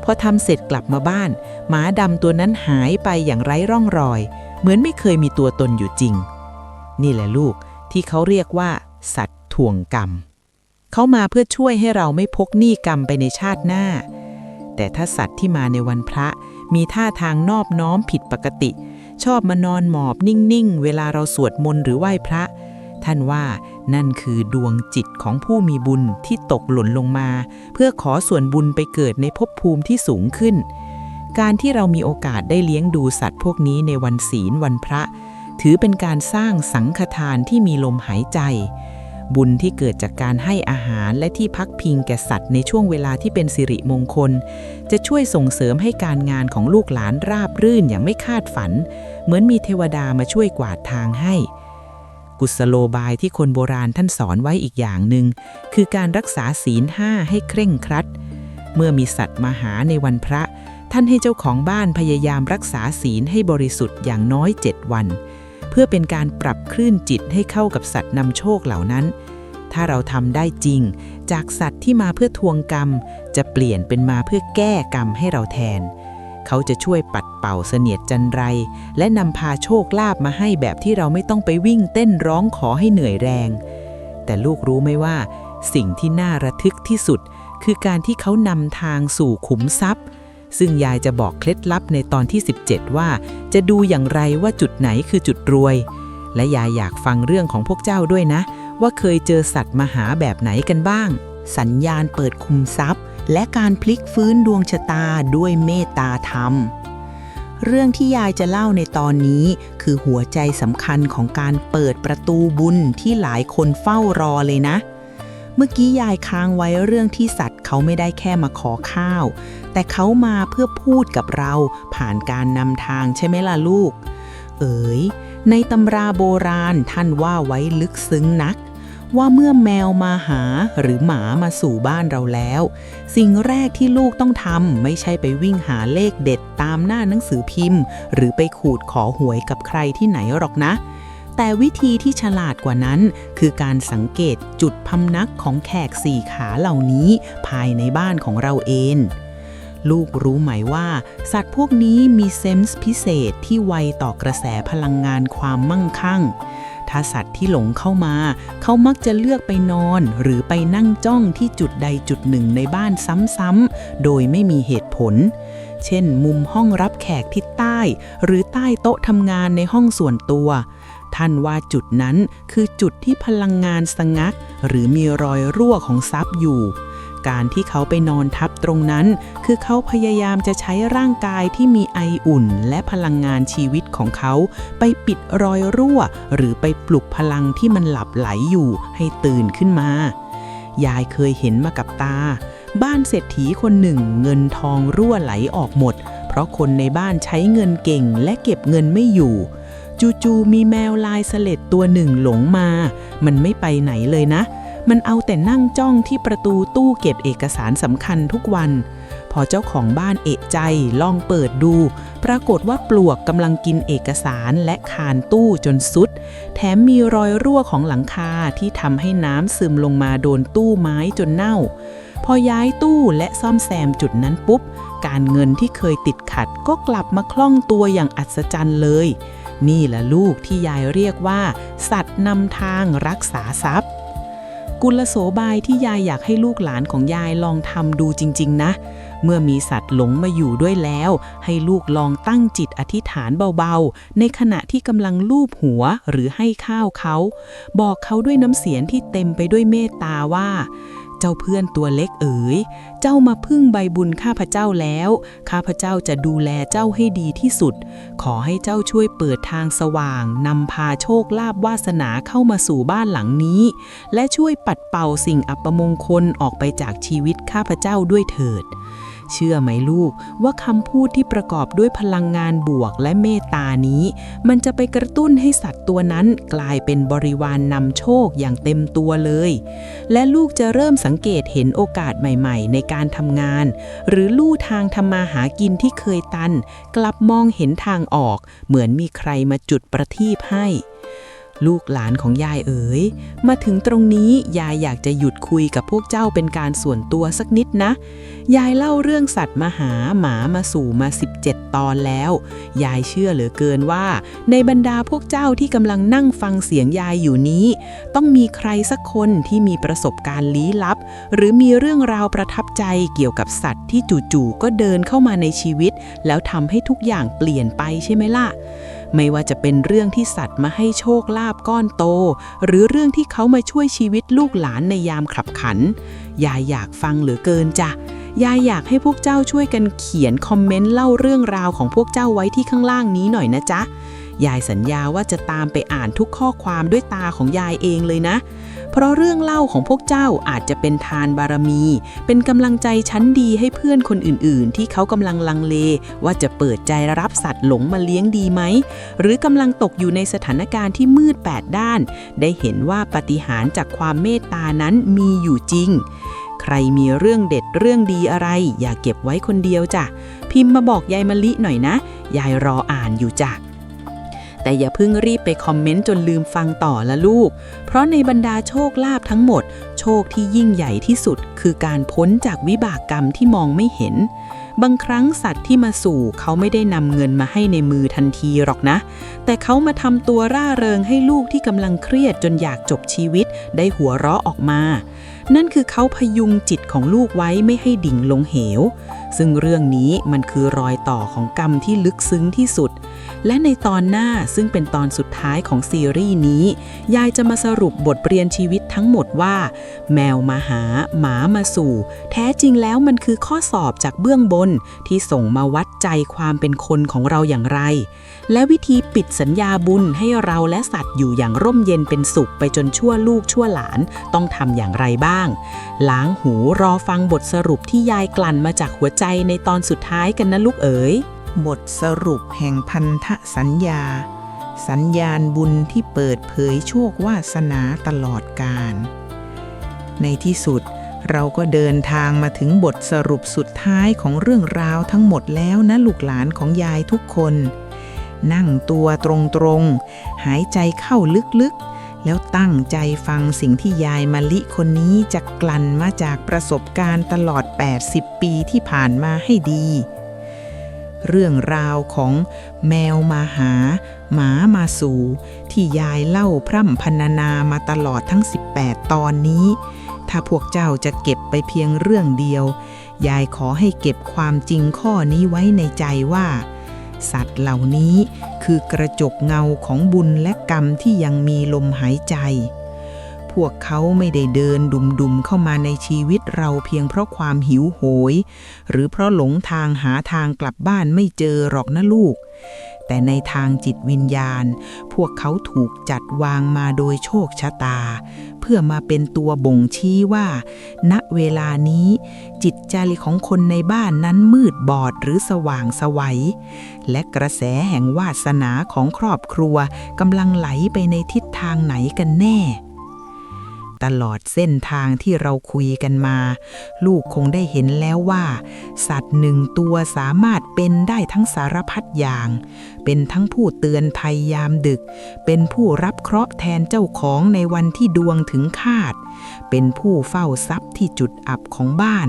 พอทำเสร็จกลับมาบ้านหมาดำตัวนั้นหายไปอย่างไร้ร่องรอยเหมือนไม่เคยมีตัวตนอยู่จริงนี่แหละลูกที่เขาเรียกว่าสัตว์ทวงกรรมเขามาเพื่อช่วยให้เราไม่พกหนี้กรรมไปในชาติหน้าแต่ถ้าสัตว์ที่มาในวันพระมีท่าทางนอบน้อมผิดปกติ ชอบมานอนหมอบนิ่งๆเวลาเราสวดมนต์หรือไหว้พระท่านว่านั่นคือดวงจิตของผู้มีบุญที่ตกหล่นลงมาเพื่อขอส่วนบุญไปเกิดในภพภูมิที่สูงขึ้นการที่เรามีโอกาสได้เลี้ยงดูสัตว์พวกนี้ในวันศีลวันพระถือเป็นการสร้างสังฆทานที่มีลมหายใจบุญที่เกิดจากการให้อาหารและที่พักพิงแก่สัตว์ในช่วงเวลาที่เป็นสิริมงคลจะช่วยส่งเสริมให้การงานของลูกหลานราบรื่นอย่างไม่คาดฝันเหมือนมีเทวดามาช่วยกวาดทางให้กุศโลบายที่คนโบราณท่านสอนไว้อีกอย่างหนึ่งคือการรักษาศีล 5ให้เคร่งครัดเมื่อมีสัตว์มาหาในวันพระท่านให้เจ้าของบ้านพยายามรักษาศีลให้บริสุทธิ์อย่างน้อย7 วันเพื่อเป็นการปรับคลื่นจิตให้เข้ากับสัตว์นำโชคเหล่านั้นถ้าเราทำได้จริงจากสัตว์ที่มาเพื่อทวงกรรมจะเปลี่ยนเป็นมาเพื่อแก้กรรมให้เราแทนเขาจะช่วยปัดเป่าเสนียดจันไรและนำพาโชคลาภมาให้แบบที่เราไม่ต้องไปวิ่งเต้นร้องขอให้เหนื่อยแรงแต่ลูกรู้ไหมว่าสิ่งที่น่าระทึกที่สุดคือการที่เขานำทางสู่ขุมทรัพย์ซึ่งยายจะบอกเคล็ดลับในตอนที่17ว่าจะดูอย่างไรว่าจุดไหนคือจุดรวยและยายอยากฟังเรื่องของพวกเจ้าด้วยนะว่าเคยเจอสัตว์มาหาแบบไหนกันบ้างสัญญาณเปิดคุมทรัพย์และการพลิกฟื้นดวงชะตาด้วยเมตตาธรรมเรื่องที่ยายจะเล่าในตอนนี้คือหัวใจสำคัญของการเปิดประตูบุญที่หลายคนเฝ้ารอเลยนะเมื่อกี้ยายค้างไว้เรื่องที่สัตว์เขาไม่ได้แค่มาขอข้าวแต่เขามาเพื่อพูดกับเราผ่านการนำทางใช่ไหมล่ะลูกในตำราโบราณท่านว่าไว้ลึกซึ้งนักว่าเมื่อแมวมาหาหรือหมามาสู่บ้านเราแล้วสิ่งแรกที่ลูกต้องทำไม่ใช่ไปวิ่งหาเลขเด็ดตามหน้าหนังสือพิมพ์หรือไปขูดขอหวยกับใครที่ไหนหรอกนะแต่วิธีที่ฉลาดกว่านั้นคือการสังเกตจุดพำนักของแขก4 ขาเหล่านี้ภายในบ้านของเราเองลูกรู้ไหมว่าสัตว์พวกนี้มีเซนส์พิเศษที่ไวต่อกระแสพลังงานความมั่งคั่งถ้าสัตว์ที่หลงเข้ามาเขามักจะเลือกไปนอนหรือไปนั่งจ้องที่จุดใดจุดหนึ่งในบ้านซ้ำๆโดยไม่มีเหตุผลเช่นมุมห้องรับแขกทิศใต้หรือใต้โต๊ะทำงานในห้องส่วนตัวท่านว่าจุดนั้นคือจุดที่พลังงานสงักหรือมีรอยรั่วของทรัพย์อยู่การที่เขาไปนอนทับตรงนั้นคือเขาพยายามจะใช้ร่างกายที่มีไออุ่นและพลังงานชีวิตของเขาไปปิดรอยรั่วหรือไปปลุกพลังที่มันหลับไหลอยู่ให้ตื่นขึ้นมายายเคยเห็นมากับตาบ้านเศรษฐีคนหนึ่งเงินทองรั่วไหลออกหมดเพราะคนในบ้านใช้เงินเก่งและเก็บเงินไม่อยู่จู่ๆมีแมวลายสเลดตัวหนึ่งหลงมามันไม่ไปไหนเลยนะมันเอาแต่นั่งจ้องที่ประตูตู้เก็บเอกสารสำคัญทุกวันพอเจ้าของบ้านเอะใจลองเปิดดูปรากฏว่าปลวกกำลังกินเอกสารและคานตู้จนสุดแถมมีรอยรั่วของหลังคาที่ทำให้น้ำซึมลงมาโดนตู้ไม้จนเน่าพอย้ายตู้และซ่อมแซมจุดนั้นปุ๊บการเงินที่เคยติดขัดก็กลับมาคล่องตัวอย่างอัศจรรย์เลยนี่แหละลูกที่ยายเรียกว่าสัตว์นำทางรักษาทรัพย์กุลโสบายที่ยายอยากให้ลูกหลานของยายลองทำดูจริงๆนะเมื่อมีสัตว์หลงมาอยู่ด้วยแล้วให้ลูกลองตั้งจิตอธิษฐานเบาๆในขณะที่กำลังลูบหัวหรือให้ข้าวเขาบอกเขาด้วยน้ำเสียงที่เต็มไปด้วยเมตตาว่าเจ้าเพื่อนตัวเล็กเจ้ามาพึ่งใบบุญข้าพเจ้าแล้วข้าพเจ้าจะดูแลเจ้าให้ดีที่สุดขอให้เจ้าช่วยเปิดทางสว่างนำพาโชคลาภวาสนาเข้ามาสู่บ้านหลังนี้และช่วยปัดเป่าสิ่งอัปมงคลออกไปจากชีวิตข้าพเจ้าด้วยเถิดเชื่อไหมลูกว่าคำพูดที่ประกอบด้วยพลังงานบวกและเมตตานี้มันจะไปกระตุ้นให้สัตว์ตัวนั้นกลายเป็นบริวารนำโชคอย่างเต็มตัวเลยและลูกจะเริ่มสังเกตเห็นโอกาสใหม่ๆในการทำงานหรือลู่ทางทำมาหากินที่เคยตันกลับมองเห็นทางออกเหมือนมีใครมาจุดประทีปให้ลูกหลานของยายมาถึงตรงนี้ยายอยากจะหยุดคุยกับพวกเจ้าเป็นการส่วนตัวสักนิดนะยายเล่าเรื่องสัตว์มาหาหมามาสู่มา17 ตอนแล้วยายเชื่อเหลือเกินว่าในบรรดาพวกเจ้าที่กำลังนั่งฟังเสียงยายอยู่นี้ต้องมีใครสักคนที่มีประสบการณ์ลี้ลับหรือมีเรื่องราวประทับใจเกี่ยวกับสัตว์ที่จู่ๆก็เดินเข้ามาในชีวิตแล้วทำให้ทุกอย่างเปลี่ยนไปใช่ไหมล่ะ ไม่ว่าจะเป็นเรื่องที่สัตว์มาให้โชคลาภก้อนโตหรือเรื่องที่เขามาช่วยชีวิตลูกหลานในยามขับขันยายอยากฟังเหลือเกินจ้ะยายอยากให้พวกเจ้าช่วยกันเขียนคอมเมนต์เล่าเรื่องราวของพวกเจ้าไว้ที่ข้างล่างนี้หน่อยนะจ๊ะยายสัญญาว่าจะตามไปอ่านทุกข้อความด้วยตาของยายเองเลยนะเพราะเรื่องเล่าของพวกเจ้าอาจจะเป็นทานบารมีเป็นกำลังใจชั้นดีให้เพื่อนคนอื่นๆที่เขากำลังลังเลว่าจะเปิดใจรับสัตว์หลงมาเลี้ยงดีไหมหรือกำลังตกอยู่ในสถานการณ์ที่มืด8ด้านได้เห็นว่าปาฏิหาริย์จากความเมตตานั้นมีอยู่จริงใครมีเรื่องเด็ดเรื่องดีอะไรอย่าเก็บไว้คนเดียวจ้ะพิมพ์มาบอกยายมะลิหน่อยนะยายรออ่านอยู่จ้ะแต่อย่าเพิ่งรีบไปคอมเมนต์จนลืมฟังต่อละลูกเพราะในบรรดาโชคลาภทั้งหมดโชคที่ยิ่งใหญ่ที่สุดคือการพ้นจากวิบากกรรมที่มองไม่เห็นบางครั้งสัตว์ที่มาสู่เขาไม่ได้นำเงินมาให้ในมือทันทีหรอกนะแต่เขามาทำตัวร่าเริงให้ลูกที่กำลังเครียดจนอยากจบชีวิตได้หัวเราะออกมานั่นคือเขาพยุงจิตของลูกไว้ไม่ให้ดิ่งลงเหวซึ่งเรื่องนี้มันคือรอยต่อของกรรมที่ลึกซึ้งที่สุดและในตอนหน้าซึ่งเป็นตอนสุดท้ายของซีรีส์นี้ยายจะมาสรุปบทเรียนชีวิตทั้งหมดว่าแมวมาหาหมามาสู่แท้จริงแล้วมันคือข้อสอบจากเบื้องบนที่ส่งมาวัดใจความเป็นคนของเราอย่างไรและวิธีปิดสัญญาบุญให้เราและสัตว์อยู่อย่างร่มเย็นเป็นสุขไปจนชั่วลูกชั่วหลานต้องทำอย่างไรบ้างล้างหูรอฟังบทสรุปที่ยายกลั่นมาจากหัวใจในตอนสุดท้ายกันนะลูกเอ๋ยบทสรุปแห่งพันธสัญญาสัญญาณบุญที่เปิดเผยโชควาสนาตลอดกาลในที่สุดเราก็เดินทางมาถึงบทสรุปสุดท้ายของเรื่องราวทั้งหมดแล้วนะลูกหลานของยายทุกคนนั่งตัวตรงๆหายใจเข้าลึกๆแล้วตั้งใจฟังสิ่งที่ยายมะลิคนนี้จะกลั่นมาจากประสบการณ์ตลอด80ปีที่ผ่านมาให้ดีเรื่องราวของแมวมาหาหมามาสู่ที่ยายเล่าพร่ำพรรณนามาตลอดทั้ง18ตอนนี้ถ้าพวกเจ้าจะเก็บไปเพียงเรื่องเดียวยายขอให้เก็บความจริงข้อนี้ไว้ในใจว่าสัตว์เหล่านี้คือกระจกเงาของบุญและกรรมที่ยังมีลมหายใจพวกเขาไม่ได้เดินดุ่มๆเข้ามาในชีวิตเราเพียงเพราะความหิวโหยหรือเพราะหลงทางหาทางกลับบ้านไม่เจอหรอกนะลูกแต่ในทางจิตวิญญาณพวกเขาถูกจัดวางมาโดยโชคชะตาเพื่อมาเป็นตัวบ่งชี้ว่าณเวลานี้จิตใจของคนในบ้านนั้นมืดบอดหรือสว่างไสวและกระแสแห่งวาสนาของครอบครัวกำลังไหลไปในทิศทางไหนกันแน่ตลอดเส้นทางที่เราคุยกันมาลูกคงได้เห็นแล้วว่าสัตว์หนึ่งตัวสามารถเป็นได้ทั้งสารพัดอย่างเป็นทั้งผู้เตือนภัยยามดึกเป็นผู้รับเคราะห์แทนเจ้าของในวันที่ดวงถึงคาดเป็นผู้เฝ้าทรัพย์ที่จุดอับของบ้าน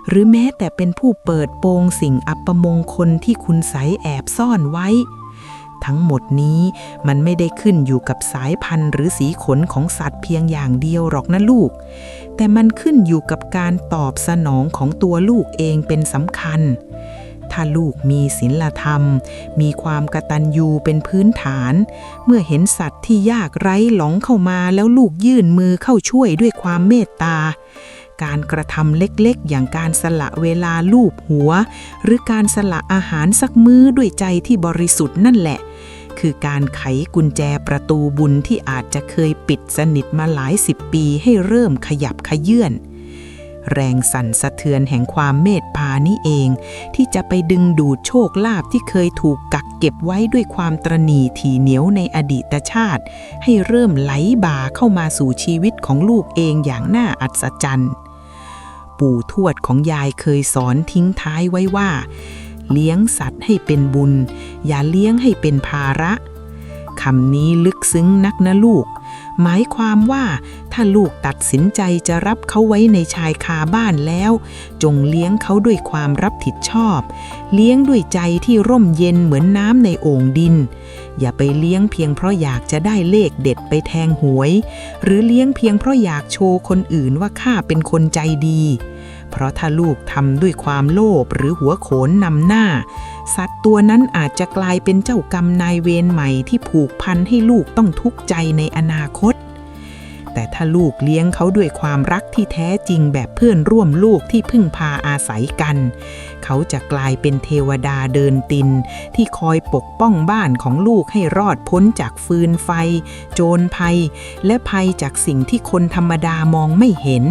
หรือแม้แต่เป็นผู้เปิดโปงสิ่งอัปมงคลที่คุณไสแอบซ่อนไว้ทั้งหมดนี้มันไม่ได้ขึ้นอยู่กับสายพันธุ์หรือสีขนของสัตว์เพียงอย่างเดียวหรอกนะลูกแต่มันขึ้นอยู่กับการตอบสนองของตัวลูกเองเป็นสำคัญถ้าลูกมีศีลธรรมมีความกตัญญูเป็นพื้นฐานเมื่อเห็นสัตว์ที่ยากไร้หลงเข้ามาแล้วลูกยื่นมือเข้าช่วยด้วยความเมตตาการกระทำเล็กๆอย่างการสละเวลาลูบหัวหรือการสละอาหารสักมื้อด้วยใจที่บริสุทธิ์นั่นแหละคือการไขกุญแจประตูบุญที่อาจจะเคยปิดสนิทมาหลาย10 ปีให้เริ่มขยับขยื่นแรงสั่นสะเทือนแห่งความเมตตานี้เองที่จะไปดึงดูดโชคลาภที่เคยถูกกักเก็บไว้ด้วยความตระหนี่ถี่เหนียวในอดีตชาติให้เริ่มไหลบ่าเข้ามาสู่ชีวิตของลูกเองอย่างน่าอัศจรรย์ปู่ทวดของยายเคยสอนทิ้งท้ายไว้ว่าเลี้ยงสัตว์ให้เป็นบุญอย่าเลี้ยงให้เป็นภาระคำนี้ลึกซึ้งนักนะลูกหมายความว่าถ้าลูกตัดสินใจจะรับเขาไว้ในชายคาบ้านแล้วจงเลี้ยงเขาด้วยความรับผิดชอบเลี้ยงด้วยใจที่ร่มเย็นเหมือนน้ำในโอ่งดินอย่าไปเลี้ยงเพียงเพราะอยากจะได้เลขเด็ดไปแทงหวยหรือเลี้ยงเพียงเพราะอยากโชว์คนอื่นว่าข้าเป็นคนใจดีเพราะถ้าลูกทำด้วยความโลภหรือหัวโขนนำหน้า สัตว์ตัวนั้นอาจจะกลายเป็นเจ้ากรรมนายเวรใหม่ที่ผูกพันให้ลูกต้องทุกข์ใจในอนาคตแต่ถ้าลูกเลี้ยงเขาด้วยความรักที่แท้จริงแบบเพื่อนร่วมโลกที่พึ่งพาอาศัยกันเขาจะกลายเป็นเทวดาเดินดินที่คอยปกป้องบ้านของลูกให้รอดพ้นจากฟืนไฟโจรภัยและภัยจากสิ่งที่คนธรรมดามองไม่เห็น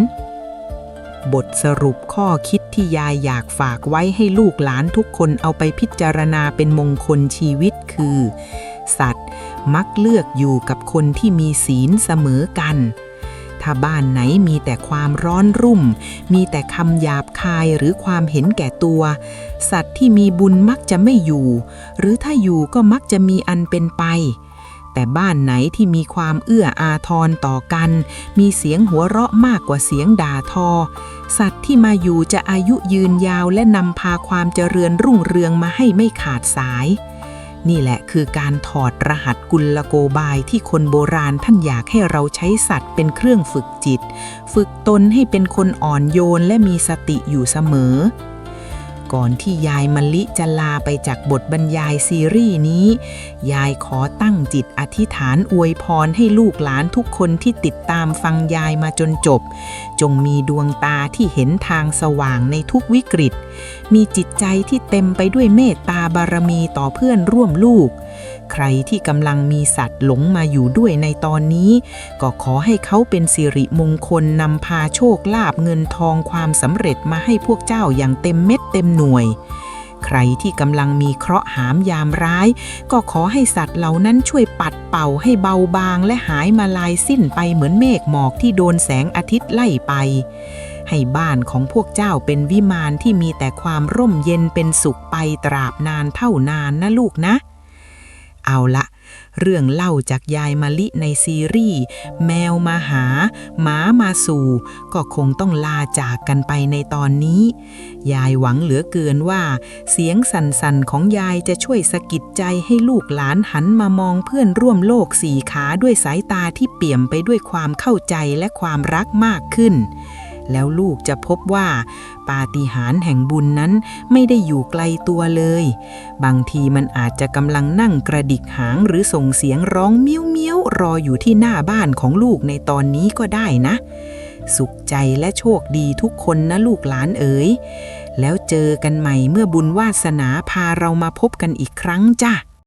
บทสรุปข้อคิดที่ยายอยากฝากไว้ให้ลูกหลานทุกคนเอาไปพิจารณาเป็นมงคลชีวิตคือสัตว์มักเลือกอยู่กับคนที่มีศีลเสมอกันถ้าบ้านไหนมีแต่ความร้อนรุ่มมีแต่คำหยาบคายหรือความเห็นแก่ตัวสัตว์ที่มีบุญมักจะไม่อยู่หรือถ้าอยู่ก็มักจะมีอันเป็นไปแต่บ้านไหนที่มีความเอื้ออาทรต่อกันมีเสียงหัวเราะมากกว่าเสียงด่าทอสัตว์ที่มาอยู่จะอายุยืนยาวและนำพาความเจริญรุ่งเรืองมาให้ไม่ขาดสายนี่แหละคือการถอดรหัสกุลโกบายที่คนโบราณท่านอยากให้เราใช้สัตว์เป็นเครื่องฝึกจิตฝึกตนให้เป็นคนอ่อนโยนและมีสติอยู่เสมอก่อนที่ยายมะลิจะลาไปจากบทบรรยายซีรีส์นี้ยายขอตั้งจิตอธิษฐานอวยพรให้ลูกหลานทุกคนที่ติดตามฟังยายมาจนจบจงมีดวงตาที่เห็นทางสว่างในทุกวิกฤตมีจิตใจที่เต็มไปด้วยเมตตาบารมีต่อเพื่อนร่วมลูกใครที่กำลังมีสัตว์หลงมาอยู่ด้วยในตอนนี้ก็ขอให้เขาเป็นสิริมงคลนำพาโชคลาภเงินทองความสำเร็จมาให้พวกเจ้าอย่างเต็มเม็ดเต็มหน่วยใครที่กำลังมีเคราะห์หามยามร้ายก็ขอให้สัตว์เหล่านั้นช่วยปัดเป่าให้เบาบางและหายมาลายสิ้นไปเหมือนเมฆหมอกที่โดนแสงอาทิตย์ไล่ไปให้บ้านของพวกเจ้าเป็นวิมานที่มีแต่ความร่มเย็นเป็นสุขไปตราบนานเท่านานนะลูกนะเอาละเรื่องเล่าจากยายมะลิในซีรีส์แมวมาหาหมามาสู่ก็คงต้องลาจากกันไปในตอนนี้ยายหวังเหลือเกินว่าเสียงสั่นๆของยายจะช่วยสะกิดใจให้ลูกหลานหันมามองเพื่อนร่วมโลกสี่ขาด้วยสายตาที่เปี่ยมไปด้วยความเข้าใจและความรักมากขึ้นแล้วลูกจะพบว่าปาฏิหาริย์แห่งบุญนั้นไม่ได้อยู่ไกลตัวเลยบางทีมันอาจจะกำลังนั่งกระดิกหางหรือส่งเสียงร้องเมี้ยวเมี้ยวรออยู่ที่หน้าบ้านของลูกในตอนนี้ก็ได้นะสุขใจและโชคดีทุกคนนะลูกหลานเอ๋ยแล้วเจอกันใหม่เมื่อบุญวาสนาพาเรามาพบกันอีกครั้งจ้ะ